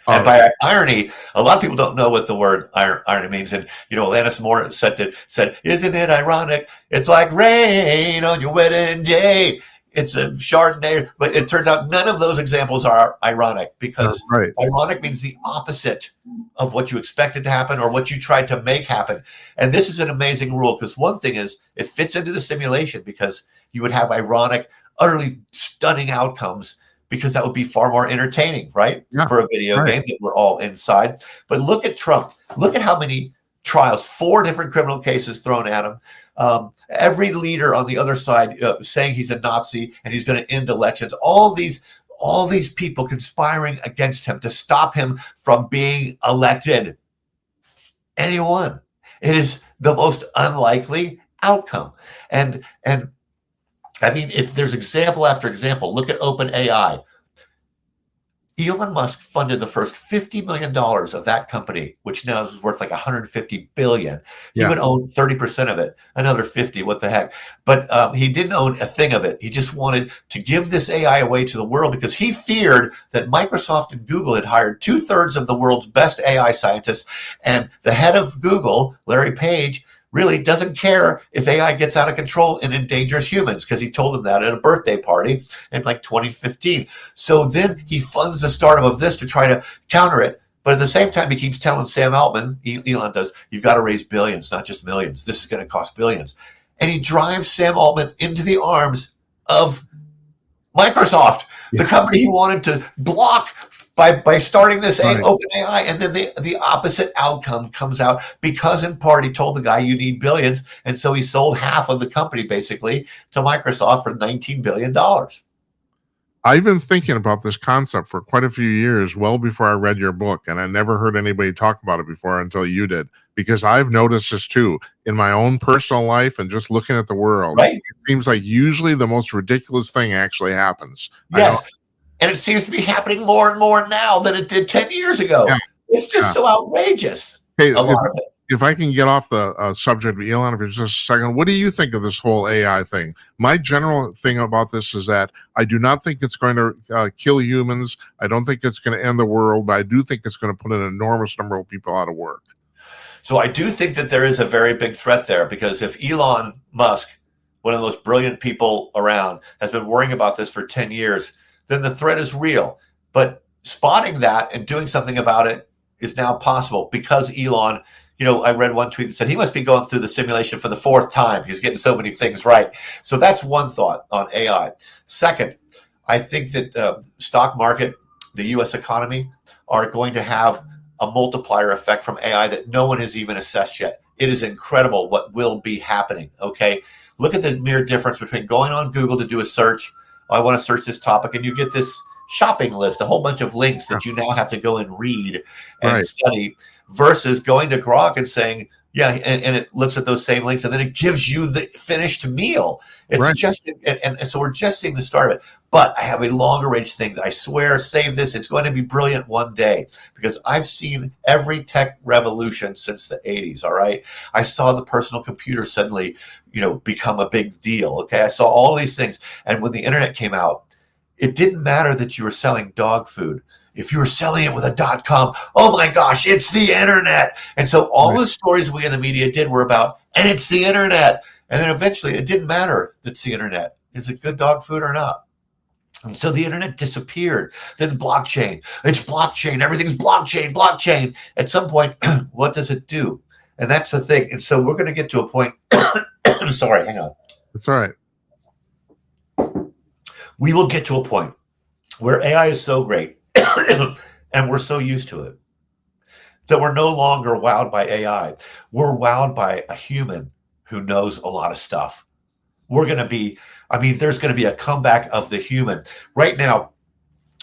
And by irony, a lot of people don't know what the word irony means. And, Alanis Morissette said, isn't it ironic? It's like rain on your wedding day. It's a Chardonnay. But it turns out none of those examples are ironic, because ironic means the opposite of what you expected to happen or what you tried to make happen. And this is an amazing rule, because one thing is it fits into the simulation, because you would have ironic, utterly stunning outcomes, because that would be far more entertaining, right? Yeah, for a video game that we're all inside. But look at Trump. Look at how many trials, 4 different criminal cases thrown at him. Every leader on the other side saying he's a Nazi and he's going to end elections. All these people conspiring against him to stop him from being elected. And he won. It is the most unlikely outcome. And I mean, there's example after example. Look at OpenAI. Elon Musk funded the first $50 million of that company, which now is worth like $150 billion. He would own 30% of it, another 50, what the heck. But he didn't own a thing of it. He just wanted to give this AI away to the world, because he feared that Microsoft and Google had hired 2/3 of the world's best AI scientists. And the head of Google, Larry Page, really doesn't care if AI gets out of control and endangers humans, because he told them that at a birthday party in like 2015. So then he funds the startup of this to try to counter it. But at the same time, he keeps telling Sam Altman, Elon does, you've got to raise billions, not just millions. This is going to cost billions. And he drives Sam Altman into the arms of Microsoft, the company he wanted to block by starting this OpenAI. And then the opposite outcome comes out, because in part he told the guy you need billions, and so he sold half of the company basically to Microsoft for $19 billion. I've been thinking about this concept for quite a few years, well before I read your book, and I never heard anybody talk about it before until you did, because I've noticed this too in my own personal life and just looking at the world. It seems like usually the most ridiculous thing actually happens. Yes. And it seems to be happening more and more now than it did 10 years ago. Yeah. It's just so outrageous. Hey, if I can get off the subject of Elon for just a second, what do you think of this whole AI thing? My general thing about this is that I do not think it's going to kill humans. I don't think it's going to end the world, but I do think it's going to put an enormous number of people out of work. So I do think that there is a very big threat there, because if Elon Musk, one of the most brilliant people around, has been worrying about this for 10 years, then the threat is real. But spotting that and doing something about it is now possible, because Elon, I read one tweet that said he must be going through the simulation for the 4th time. He's getting so many things right. So that's one thought on AI. Second, I think that stock market, the U.S. economy, are going to have a multiplier effect from AI that no one has even assessed yet. It is incredible what will be happening, okay? Look at the mere difference between going on Google to do a search. I want to search this topic, and you get this shopping list, a whole bunch of links that you now have to go and read and study, versus going to Grok and saying, and it looks at those same links, and then it gives you the finished meal. It's just, and so we're just seeing the start of it. But I have a longer range thing that I swear, save this, it's going to be brilliant one day, because I've seen every tech revolution since the 80s, all right? I saw the personal computer suddenly, become a big deal, okay? I saw all these things. And when the internet came out, it didn't matter that you were selling dog food. if you were selling it with a .com, oh my gosh, it's the internet. And so all the stories we in the media did were about, and it's the internet. And then eventually it didn't matter that it's the internet. Is it good dog food or not? And so the internet disappeared. Then blockchain, it's blockchain. Everything's blockchain, blockchain. At some point, what does it do? And that's the thing. And so we're going to get to a point. Sorry, hang on. That's all right. We will get to a point where AI is so great and we're so used to it that we're no longer wowed by AI. We're wowed by a human who knows a lot of stuff. We're going to be, there's going to be a comeback of the human. Right now,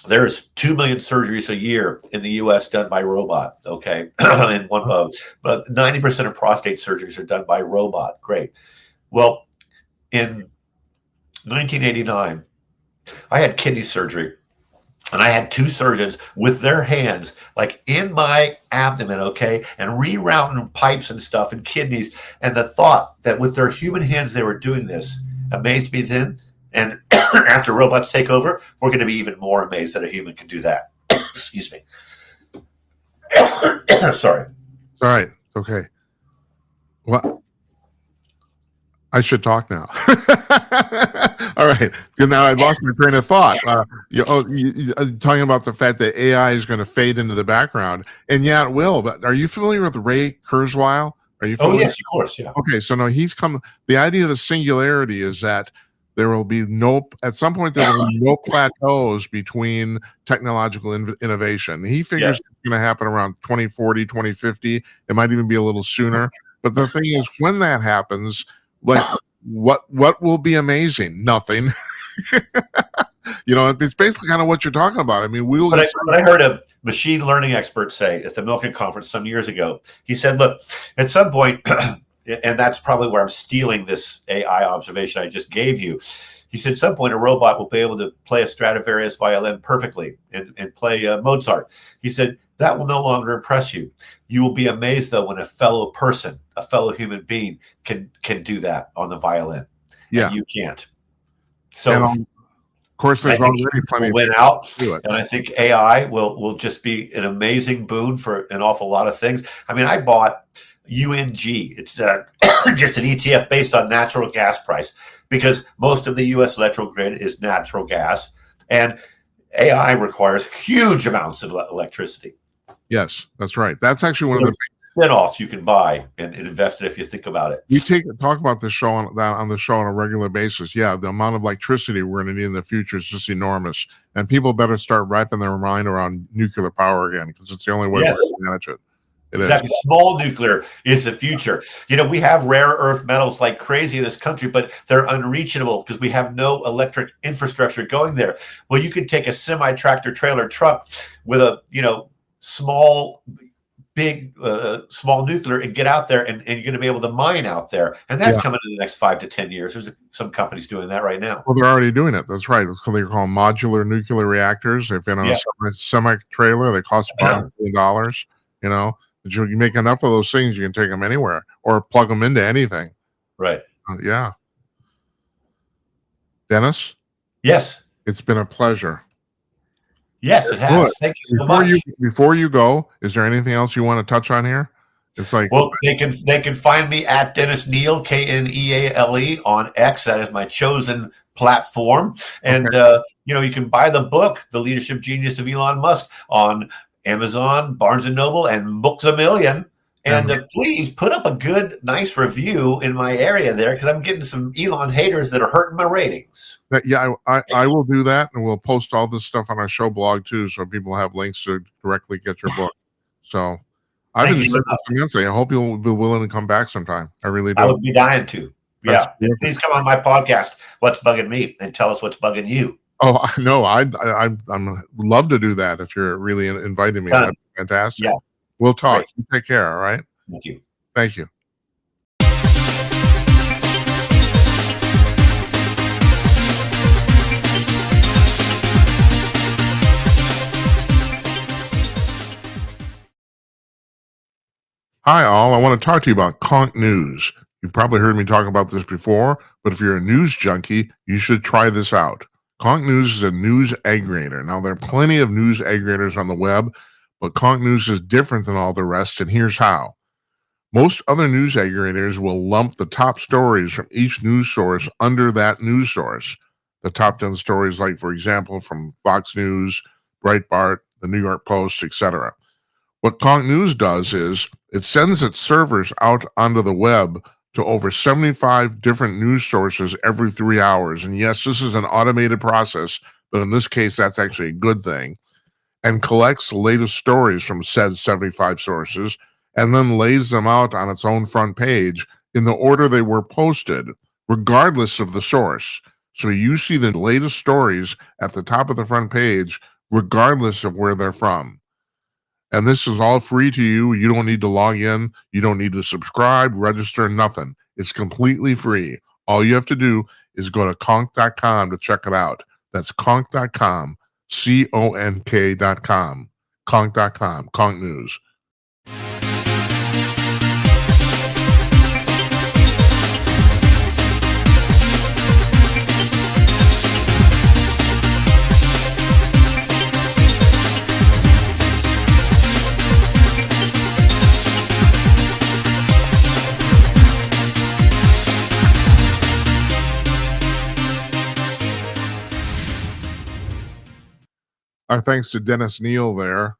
there's 2 million surgeries a year in the U.S. done by robot, okay? And but 90% of prostate surgeries are done by robot. Great. Well, in 1989, I had kidney surgery, and I had 2 surgeons with their hands like in my abdomen, okay, and rerouting pipes and stuff and kidneys. And the thought that with their human hands they were doing this amazed me then. And after robots take over, we're going to be even more amazed that a human can do that. Excuse me. Sorry. It's all right. It's okay. Well, I should talk now. All right. Because now I lost my train of thought. Talking about the fact that AI is going to fade into the background. And yeah, it will. But are you familiar with Ray Kurzweil? Are you familiar? Oh, yes, of course. Yeah. Okay. So no, he's come. The idea of the singularity is that there will be at some point, there will be no plateaus between technological innovation. He figures it's going to happen around 2040, 2050. It might even be a little sooner. But the thing is, when that happens, like what will be amazing? Nothing. It's basically kind of what you're talking about. I mean, But I heard a machine learning expert say at the Milken conference some years ago, he said, look, at some point, and that's probably where I'm stealing this AI observation I just gave you. He said, at some point, a robot will be able to play a Stradivarius violin perfectly and play Mozart. He said, that will no longer impress you. You will be amazed, though, when a fellow person, a fellow human being can do that on the violin. Yeah. And you can't. So, of course, there's already plenty went out, and I think AI will just be an amazing boon for an awful lot of things. I bought UNG. It's just an ETF based on natural gas price because most of the U.S. electrical grid is natural gas, and AI requires huge amounts of electricity. Yes, that's right. That's actually one of the spin-offs you can buy and invest in if you think about it. We talk about this show on the show on a regular basis. Yeah, the amount of electricity we're going to need in the future is just enormous, and people better start wrapping their mind around nuclear power again because it's the only way we're going to manage it. Exactly. Small nuclear is the future. We have rare earth metals like crazy in this country, but they're unreachable because we have no electric infrastructure going there. Well, you could take a semi-tractor trailer truck with a, small nuclear and get out there and you're going to be able to mine out there. And that's coming in the next 5 to 10 years. There's some companies doing that right now. Well, they're already doing it. That's right. That's what they call modular nuclear reactors. They've been on a semi-trailer. They cost $5 million, But you make enough of those things, you can take them anywhere or plug them into anything. Right. Yeah. Dennis? Yes. It's been a pleasure. Yes, it has. Thank you so much. Before you go, is there anything else you want to touch on here? It's like, well, they can find me at Dennis Kneale, Kneale on X. That is my chosen platform. And, you can buy the book, The Leadership Genius of Elon Musk, on Amazon, Barnes & Noble, and Books A Million. And please put up a good, nice review in my area there because I'm getting some Elon haters that are hurting my ratings. Yeah, I will do that, and we'll post all this stuff on our show blog too, so people have links to directly get your book. So I've enjoyed this immensely. I hope you'll be willing to come back sometime. I really do. I would be dying to. Yeah, please come on my podcast, What's Bugging Me, and tell us what's bugging you. Oh no, I'm love to do that if you're really inviting me. That'd be fantastic. Yeah. We'll talk. You take care, all right? Thank you. Thank you. Hi, all. I want to talk to you about Conk News. You've probably heard me talk about this before, but if you're a news junkie, you should try this out. Conk News is a news aggregator. Now, there are plenty of news aggregators on the web, but Conk News is different than all the rest, and here's how. Most other news aggregators will lump the top stories from each news source under that news source. The top 10 stories, like, for example, from Fox News, Breitbart, the New York Post, etc. What Conk News does is it sends its servers out onto the web to over 75 different news sources every 3 hours. And yes, this is an automated process, but in this case, that's actually a good thing. And collects the latest stories from said 75 sources and then lays them out on its own front page in the order they were posted, regardless of the source. So you see the latest stories at the top of the front page, regardless of where they're from. And this is all free to you. You don't need to log in. You don't need to subscribe, register, nothing. It's completely free. All you have to do is go to conk.com to check it out. That's conk.com, CONK.com, conk.com, Conk News. Our thanks to Denniis Kneale there,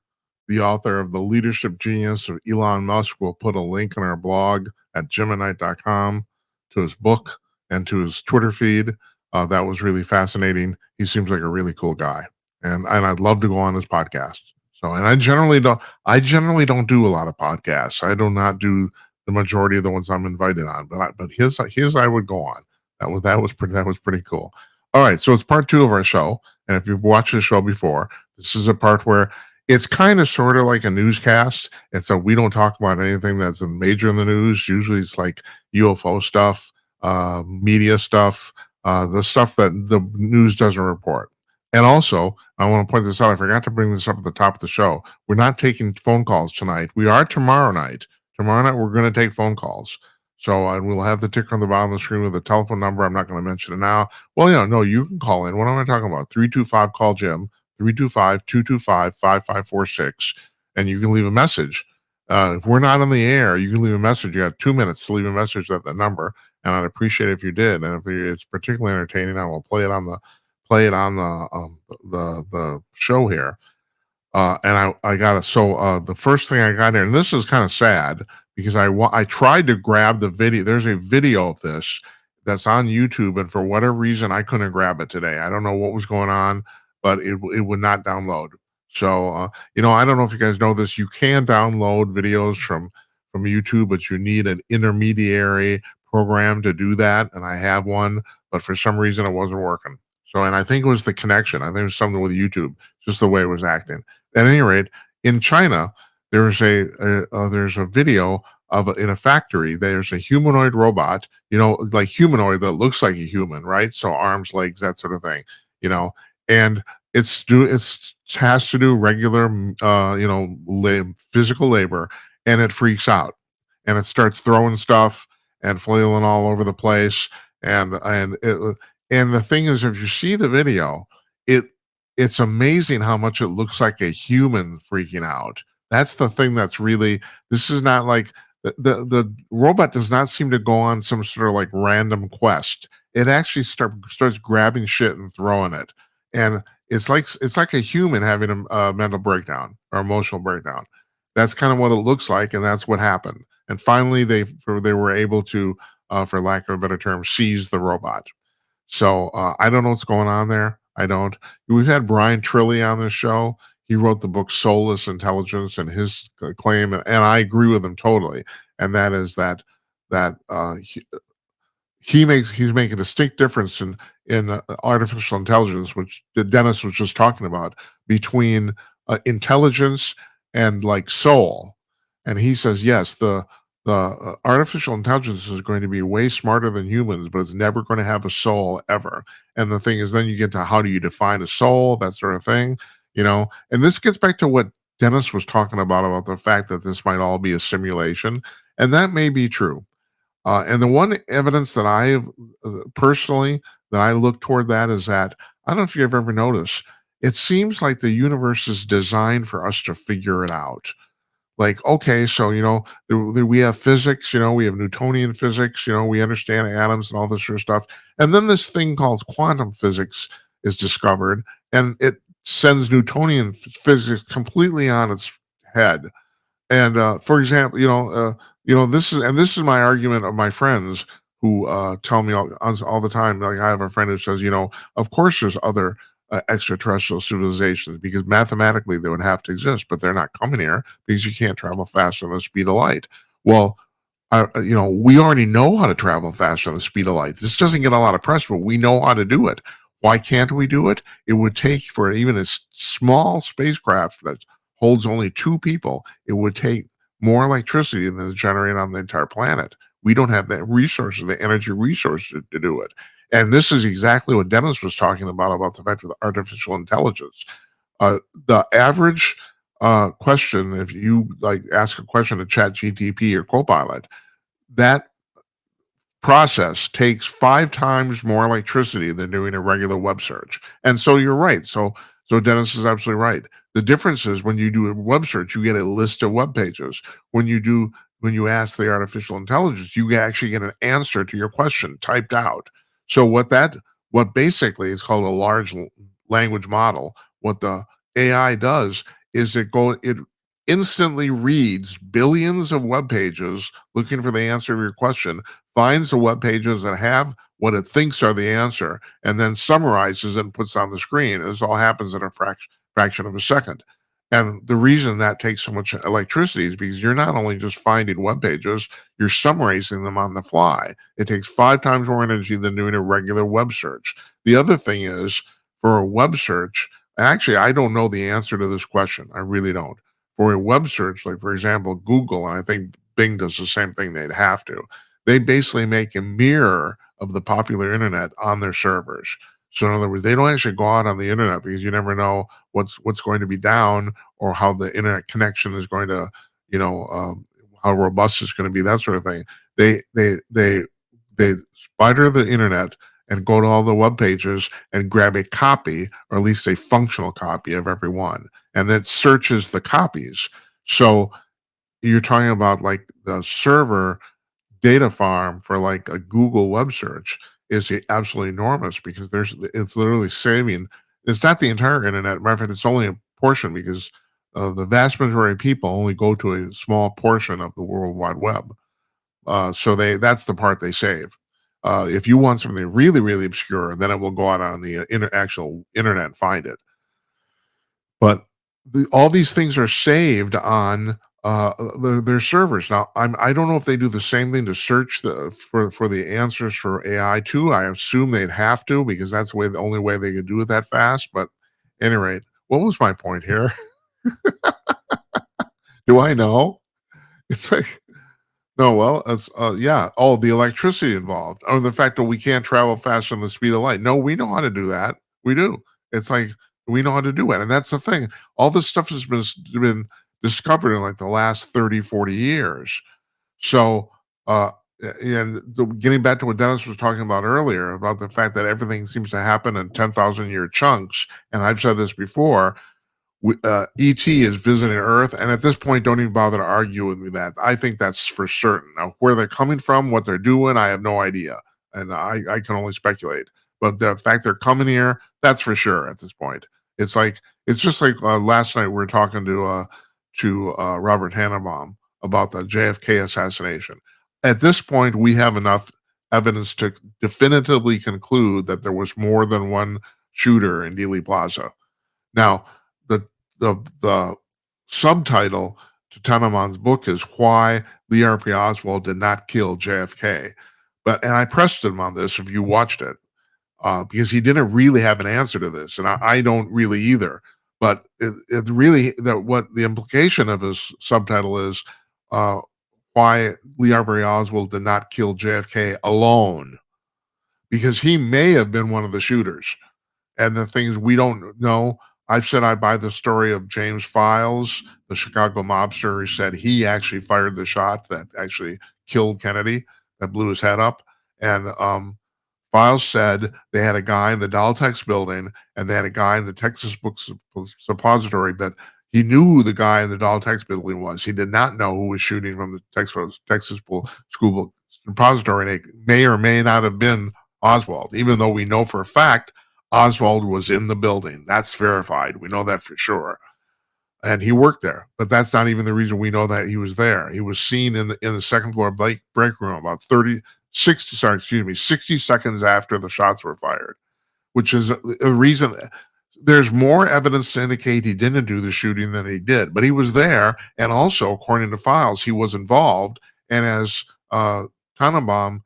the author of The Leadership Genius of Elon Musk. We'll put a link in our blog at jimandnight.com to his book and to his Twitter feed. That was really fascinating. He seems like a really cool guy. And I'd love to go on his podcast. So, and I generally don't do a lot of podcasts. I do not do the majority of the ones I'm invited on, but his I would go on. That was pretty cool. All right, so it's part 2 of our show. And if you've watched the show before, this is a part where it's kind of sort of like a newscast. And so we don't talk about anything that's major in the news. Usually it's like UFO stuff, media stuff, the stuff that the news doesn't report. And also, I want to point this out. I forgot to bring this up at the top of the show. We're not taking phone calls tonight. We are tomorrow night. Tomorrow night, we're going to take phone calls. So we'll have the ticker on the bottom of the screen with the telephone number. I'm not going to mention it now. Well, no, you can call in. What am I talking about? 325-CALL-JIM, 325-225-5546, and you can leave a message. If we're not on the air, you can leave a message. You have 2 minutes to leave a message at the number, and I'd appreciate it if you did. And if it's particularly entertaining, I will play it on the show here. And I got it. So the first thing I got here, and this is kind of sad because I tried to grab the video. There's a video of this that's on YouTube, and for whatever reason, I couldn't grab it today. I don't know what was going on, but it would not download. So I don't know if you guys know this. You can download videos from YouTube, but you need an intermediary program to do that, and I have one, but for some reason it wasn't working. So, and I think it was the connection. I think it was something with YouTube, just the way it was acting. At any rate, in China, there's a video of in a factory. There's a humanoid robot, like humanoid that looks like a human, right? So arms, legs, that sort of thing, and it has to do regular, physical labor, and it freaks out, and it starts throwing stuff and flailing all over the place, and the thing is, if you see the video, it's amazing how much it looks like a human freaking out. That's the thing that's really, this is not like, the robot does not seem to go on some sort of like random quest. It actually starts grabbing shit and throwing it. And it's like a human having a mental breakdown or emotional breakdown. That's kind of what it looks like, and that's what happened. And finally, they were able to, for lack of a better term, seize the robot. So I don't know what's going on there. I don't. We've had Brian Trilly on this show. He wrote the book Soulless Intelligence, and his claim, and I agree with him totally. And that is that he's making a distinct difference in artificial intelligence, which Denniis was just talking about, between intelligence and like soul. And he says yes, the artificial intelligence is going to be way smarter than humans, but it's never going to have a soul ever. And the thing is, then you get to how do you define a soul, that sort of thing, And this gets back to what Denniis was talking about the fact that this might all be a simulation, and that may be true. And the one evidence that I personally that I look toward that is that I don't know if you've ever noticed. It seems like the universe is designed for us to figure it out. Like, okay, so we have physics, we have Newtonian physics, we understand atoms and all this sort of stuff. And then this thing called quantum physics is discovered, and it sends Newtonian physics completely on its head. And for example, this is my argument of my friends who tell me all the time. Like, I have a friend who says, of course there's other extraterrestrial civilizations because mathematically they would have to exist, but they're not coming here because you can't travel faster than the speed of light. Well, we already know how to travel faster than the speed of light. This doesn't get a lot of press, but we know how to do it. Why can't we do it? It would take, for even a small spacecraft that holds only 2 people, it would take more electricity than is generated on the entire planet. We don't have that resources, the energy resources to do it. And this is exactly what Denniis was talking about the fact with artificial intelligence. The average question, if you like ask a question to Chat GTP or Copilot, that process takes 5 times more electricity than doing a regular web search. And so you're right. So Dennis is absolutely right. The difference is when you do a web search, you get a list of web pages. When you ask the artificial intelligence, you actually get an answer to your question typed out. So what basically is called a large language model, what the AI does is it instantly reads billions of web pages looking for the answer to your question, finds the web pages that have what it thinks are the answer, and then summarizes it and puts on the screen. This all happens in a fraction of a second. And the reason that takes so much electricity is because you're not only just finding web pages, you're summarizing them on the fly. It takes 5 times more energy than doing a regular web search. The other thing is, for a web search, actually, I don't know the answer to this question. I really don't. For a web search, like for example, Google, and I think Bing does the same thing, they'd have to. They basically make a mirror of the popular internet on their servers. So in other words, they don't actually go out on the internet because you never know what's going to be down or how the internet connection is going to, how robust it's going to be, that sort of thing. They spider the internet and go to all the web pages and grab a copy, or at least a functional copy of every one, and then searches the copies. So you're talking about like the server data farm for like a Google web search is absolutely enormous because it's literally saving. It's not the entire internet. Matter of fact, it's only a portion because the vast majority of people only go to a small portion of the World Wide Web. So that's the part they save. If you want something really, really obscure, then it will go out on the actual internet and find it. But all these things are saved on their servers. Now, I don't know if they do the same thing to search for the answers for AI too. I assume they'd have to because that's the only way they could do it that fast. But at any rate, what was my point here? Do I know? It's like, no, well, it's yeah. Oh, the electricity involved, or the fact that we can't travel faster than the speed of light. No, we know how to do that. We do. It's like we know how to do it, and that's the thing. All this stuff has been discovered in like the last 30, 40 years. So, and getting back to what Dennis was talking about earlier about the fact that everything seems to happen in 10,000-year chunks, and I've said this before. ET is visiting Earth, and at this point, don't even bother to argue with me that. I think that's for certain. Now, where they're coming from, what they're doing, I have no idea, and I can only speculate. But the fact they're coming here, that's for sure at this point. It's just like last night we were talking to Robert Tannenbaum about the JFK assassination. At this point, we have enough evidence to definitively conclude that there was more than one shooter in Dealey Plaza. Now, the the subtitle to Tannenbaum's book is "Why Lee Harvey Oswald Did Not Kill JFK," and I pressed him on this. If you watched it, because he didn't really have an answer to this, and I don't really either. But it really what the implication of his subtitle is why Lee Harvey Oswald did not kill JFK alone, because he may have been one of the shooters. And the things we don't know, I've said I buy the story of James Files, the Chicago mobster who said he actually fired the shot that actually killed Kennedy, that blew his head up. And Files said they had a guy in the Daltex building and they had a guy in the Texas Book Suppository, but he knew who the guy in the Daltex building was. He did not know who was shooting from the Texas School Book Suppository. And it may or may not have been Oswald, even though we know for a fact Oswald was in the building. That's verified. We know that for sure. And he worked there, but that's not even the reason we know that he was there. He was seen in the second floor break room about 60 seconds after the shots were fired, which is a reason. There's more evidence to indicate he didn't do the shooting than he did, but he was there. And also, according to files, he was involved. And as Tannenbaum,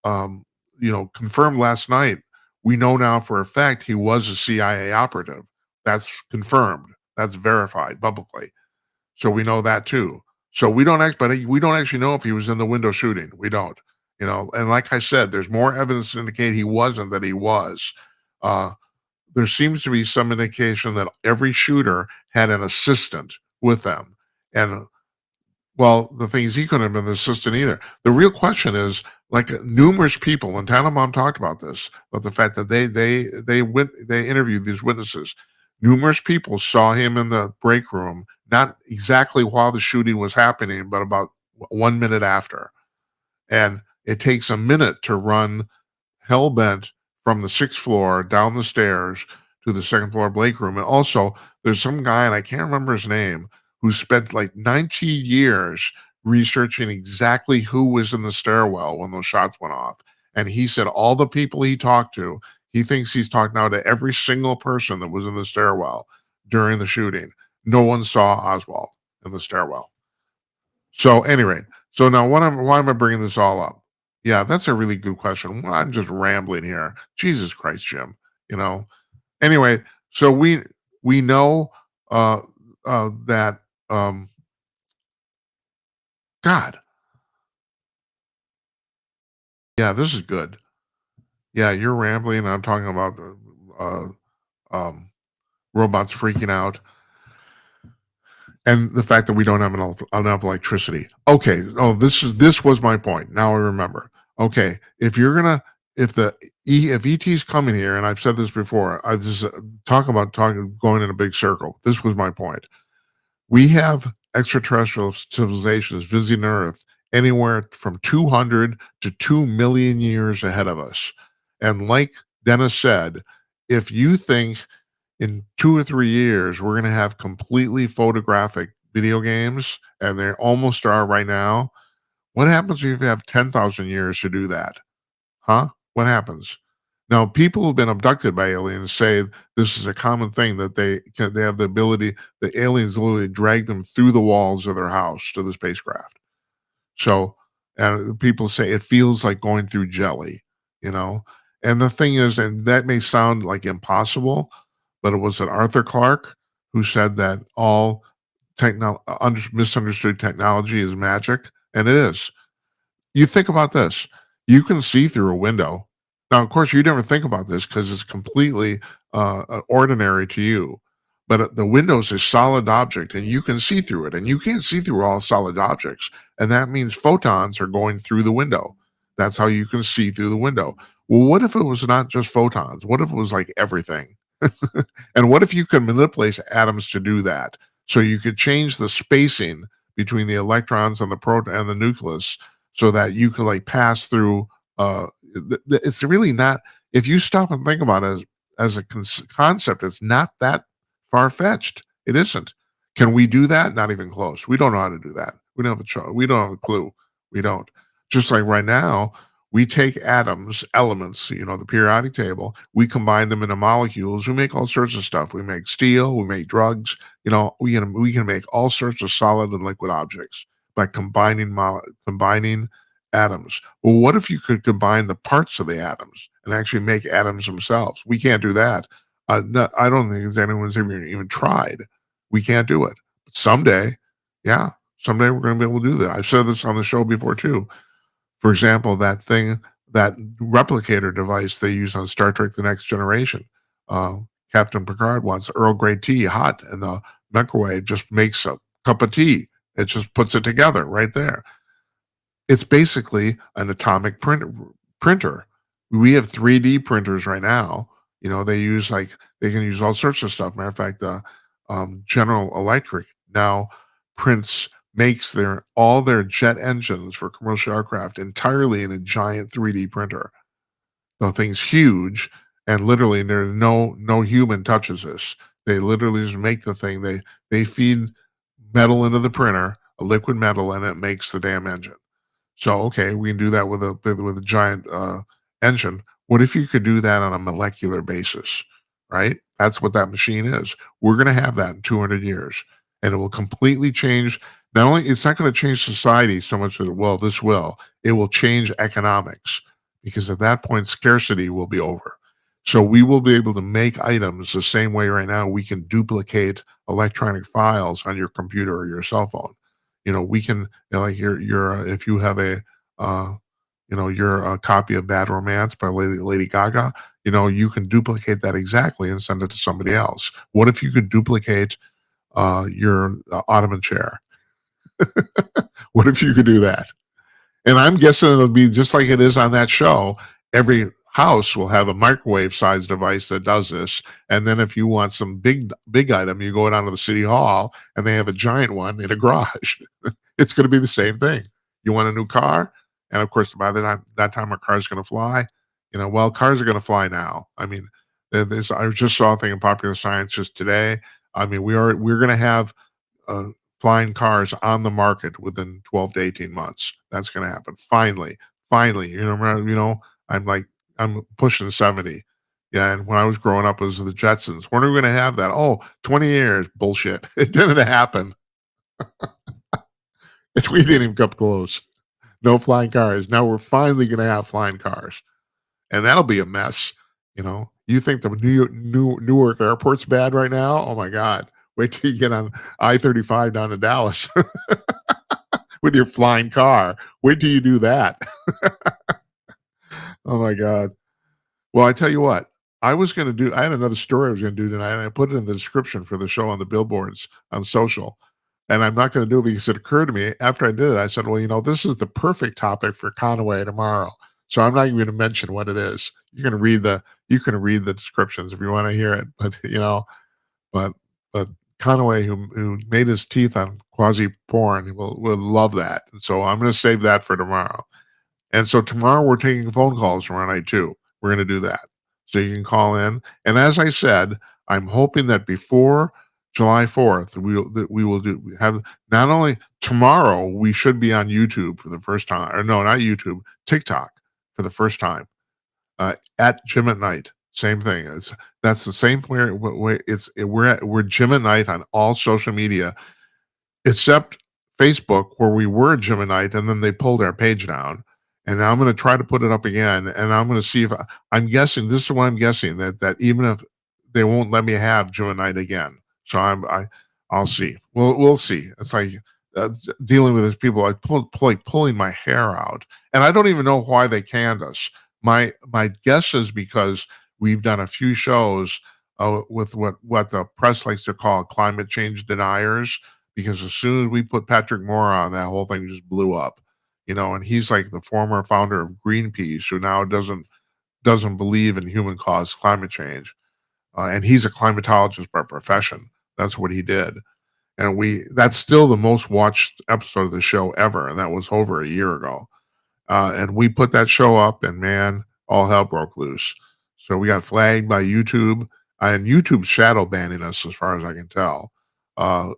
confirmed last night, we know now for a fact he was a CIA operative. That's confirmed. That's verified publicly. So we know that too. So we don't actually know if he was in the window shooting. We don't, and like I said, there's more evidence to indicate he wasn't than he was. There seems to be some indication that every shooter had an assistant with them. And well, the thing is, he couldn't have been the assistant either. The real question is, like numerous people, and Tannenbaum talked about this, but the fact that they interviewed these witnesses. Numerous people saw him in the break room, not exactly while the shooting was happening, but about 1 minute after. And it takes a minute to run hell-bent from the 6th floor down the stairs to the 2nd floor break room. And also, there's some guy, and I can't remember his name, who spent like 19 years researching exactly who was in the stairwell when those shots went off. And he said all the people he talked to, he thinks he's talked now to every single person that was in the stairwell during the shooting. No one saw Oswald in the stairwell. So anyway, so now why am I bringing this all up? Yeah, that's a really good question. Well, I'm just rambling here. Jesus Christ, Jim. Anyway, so we know that God. Yeah, this is good. Yeah, you're rambling. I'm talking about robots freaking out, and the fact that we don't have enough electricity. Okay. Oh, this was my point. Now I remember. Okay, if ET's coming here, and I've said this before, I just going in a big circle. This was my point. We have extraterrestrial civilizations visiting Earth anywhere from 200 to 2 million years ahead of us. And like Denniis said, if you think in 2 or 3 years we're going to have completely photographic video games, and they almost are right now, what happens if you have 10,000 years to do that? Huh? What happens? Now, people who've been abducted by aliens say this is a common thing, that they have the ability, the aliens literally drag them through the walls of their house to the spacecraft. So, and people say it feels like going through jelly, And the thing is, and that may sound like impossible, but it was Arthur Clarke who said that all misunderstood technology is magic, and it is. You think about this. You can see through a window. Now, of course, you never think about this because it's completely ordinary to you. But the window is a solid object, and you can see through it. And you can't see through all solid objects. And that means photons are going through the window. That's how you can see through the window. Well, what if it was not just photons? What if it was like everything? And what if you could manipulate atoms to do that? So you could change the spacing between the electrons and the proton and the nucleus, so that you can like pass through. It's really not. If you stop and think about it as a concept, it's not that far fetched. It isn't. Can we do that? Not even close. We don't know how to do that. We don't have we don't have a clue. We don't. Just like right now, we take atoms, elements, the periodic table, we combine them into molecules, we make all sorts of stuff. We make steel, we make drugs, we can make all sorts of solid and liquid objects by combining atoms. Well, what if you could combine the parts of the atoms and actually make atoms themselves? We can't do that. I don't think anyone's ever even tried. We can't do it. But someday, yeah, someday we're going to be able to do that. I've said this on the show before too. For example, that replicator device they use on Star Trek: The Next Generation. Captain Picard wants Earl Grey tea hot, and the microwave just makes a cup of tea. It just puts it together right there. It's basically an atomic printer. we have 3D printers right now. They use they can use all sorts of stuff. Matter of fact, General Electric now makes all their jet engines for commercial aircraft entirely in a giant 3D printer. The thing's huge, and literally there's no human touches this. They literally just make the thing. They feed metal into the printer, a liquid metal, and it makes the damn engine. So okay, we can do that with a giant engine. What if you could do that on a molecular basis? Right? That's what that machine is. We're going to have that in 200 years, and it will completely change. Not only it's not going to change society so much as this will. It will change economics because at that point scarcity will be over. So we will be able to make items the same way right now we can duplicate electronic files on your computer or your cell phone. We can like your if you have your copy of Bad Romance by Lady Gaga, you can duplicate that exactly and send it to somebody else. What if you could duplicate your ottoman chair? What if you could do that? And I'm guessing it'll be just like it is on that show. Every house will have a microwave sized device that does this. And then if you want some big item, you go down to the city hall and they have a giant one in a garage. It's going to be the same thing. You want a new car? And of course, by that time our car's going to fly. Cars are going to fly now. I mean, I just saw a thing in Popular Science just today. I mean, we're going to have flying cars on the market within 12 to 18 months. That's going to happen. Finally. I'm pushing 70. Yeah. And when I was growing up, it was the Jetsons. When are we going to have that? Oh, 20 years. Bullshit. It didn't happen. We didn't even come close. No flying cars. Now we're finally going to have flying cars. And that'll be a mess. You think the Newark airport's bad right now? Oh my God. Wait till you get on I-35 down to Dallas with your flying car. Wait till you do that. Oh my God. Well, I tell you what, I had another story I was going to do tonight, and I put it in the description for the show on the billboards on social. And I'm not going to do it because it occurred to me after I did it. I said, well, this is the perfect topic for Conway tomorrow. So I'm not even going to mention what it is. You can read the descriptions if you want to hear it. But Conway, who made his teeth on quasi porn, will love that. And so I'm going to save that for tomorrow. And so tomorrow we're taking phone calls tomorrow night too. We're going to do that. So you can call in. And as I said, I'm hoping that before July 4th, we have not only tomorrow, we should be on YouTube for the first time, or no, not YouTube, TikTok for the first time at Jim at Night. Same thing. That's the same way. We're Jim at Night on all social media, except Facebook, where we were Jim at Night, and then they pulled our page down. And now I'm going to try to put it up again, and I'm going to see if I'm guessing. This is what I'm guessing that even if they won't let me have Jim at Night again, so I'll see. We'll see. It's like dealing with these people, like pulling my hair out, and I don't even know why they canned us. My guess is because we've done a few shows with what the press likes to call climate change deniers. Because as soon as we put Patrick Moore on, that whole thing just blew up. And he's like the former founder of Greenpeace, who now doesn't believe in human caused climate change, and he's a climatologist by profession. That's what he did, and that's still the most watched episode of the show ever, and that was over a year ago. And we put that show up, and man, all hell broke loose. So we got flagged by YouTube, and YouTube's shadow banning us, as far as I can tell.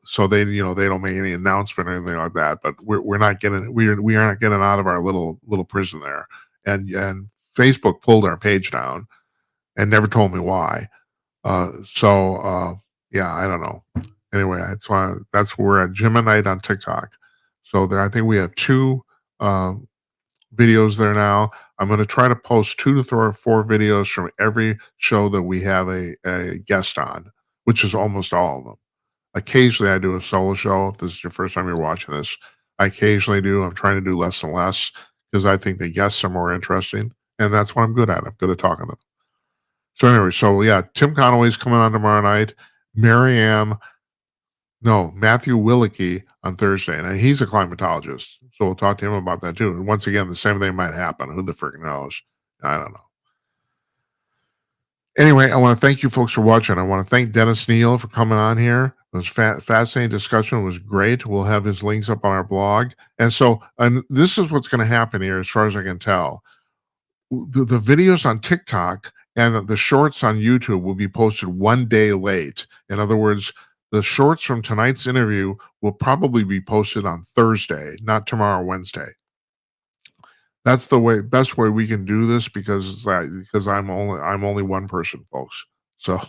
So they don't make any announcement or anything like that. But we are not getting out of our little prison there. And Facebook pulled our page down and never told me why. Yeah, I don't know. Anyway, that's where we're at Jim at Night on TikTok. So I think we have 2 videos there now. I'm going to try to post 2 to 4 videos from every show that we have a guest on, which is almost all of them. Occasionally, I do a solo show. If this is your first time you're watching this, I occasionally do. I'm trying to do less and less because I think the guests are more interesting, and that's what I'm good at. I'm good at talking to them. So anyway, yeah, Tim Conway's coming on tomorrow night. Matthew Willicke on Thursday, and he's a climatologist, so we'll talk to him about that too. And once again, the same thing might happen. Who the freaking knows? I don't know. Anyway, I want to thank you folks for watching. I want to thank Denniis Kneale for coming on here. It was fascinating discussion. It was great. We'll have his links up on our blog. And this is what's going to happen here, as far as I can tell. The videos on TikTok and the shorts on YouTube will be posted one day late. In other words, the shorts from tonight's interview will probably be posted on Thursday, not tomorrow, Wednesday. That's the best way we can do this because I'm only one person, folks. So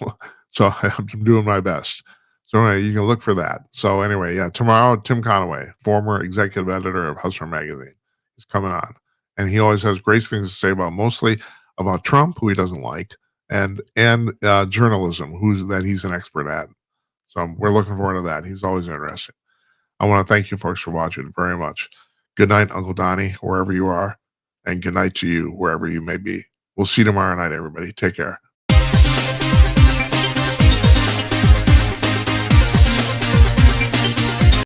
so I'm doing my best. So anyway, you can look for that. So anyway, yeah, tomorrow Tim Conaway, former executive editor of Hustler magazine, is coming on, and he always has great things to say about mostly about Trump, who he doesn't like, and journalism, that he's an expert at. So we're looking forward to that. He's always interesting. I want to thank you folks for watching very much. Good night, Uncle Donnie, wherever you are, and good night to you, wherever you may be. We'll see you tomorrow night, everybody. Take care.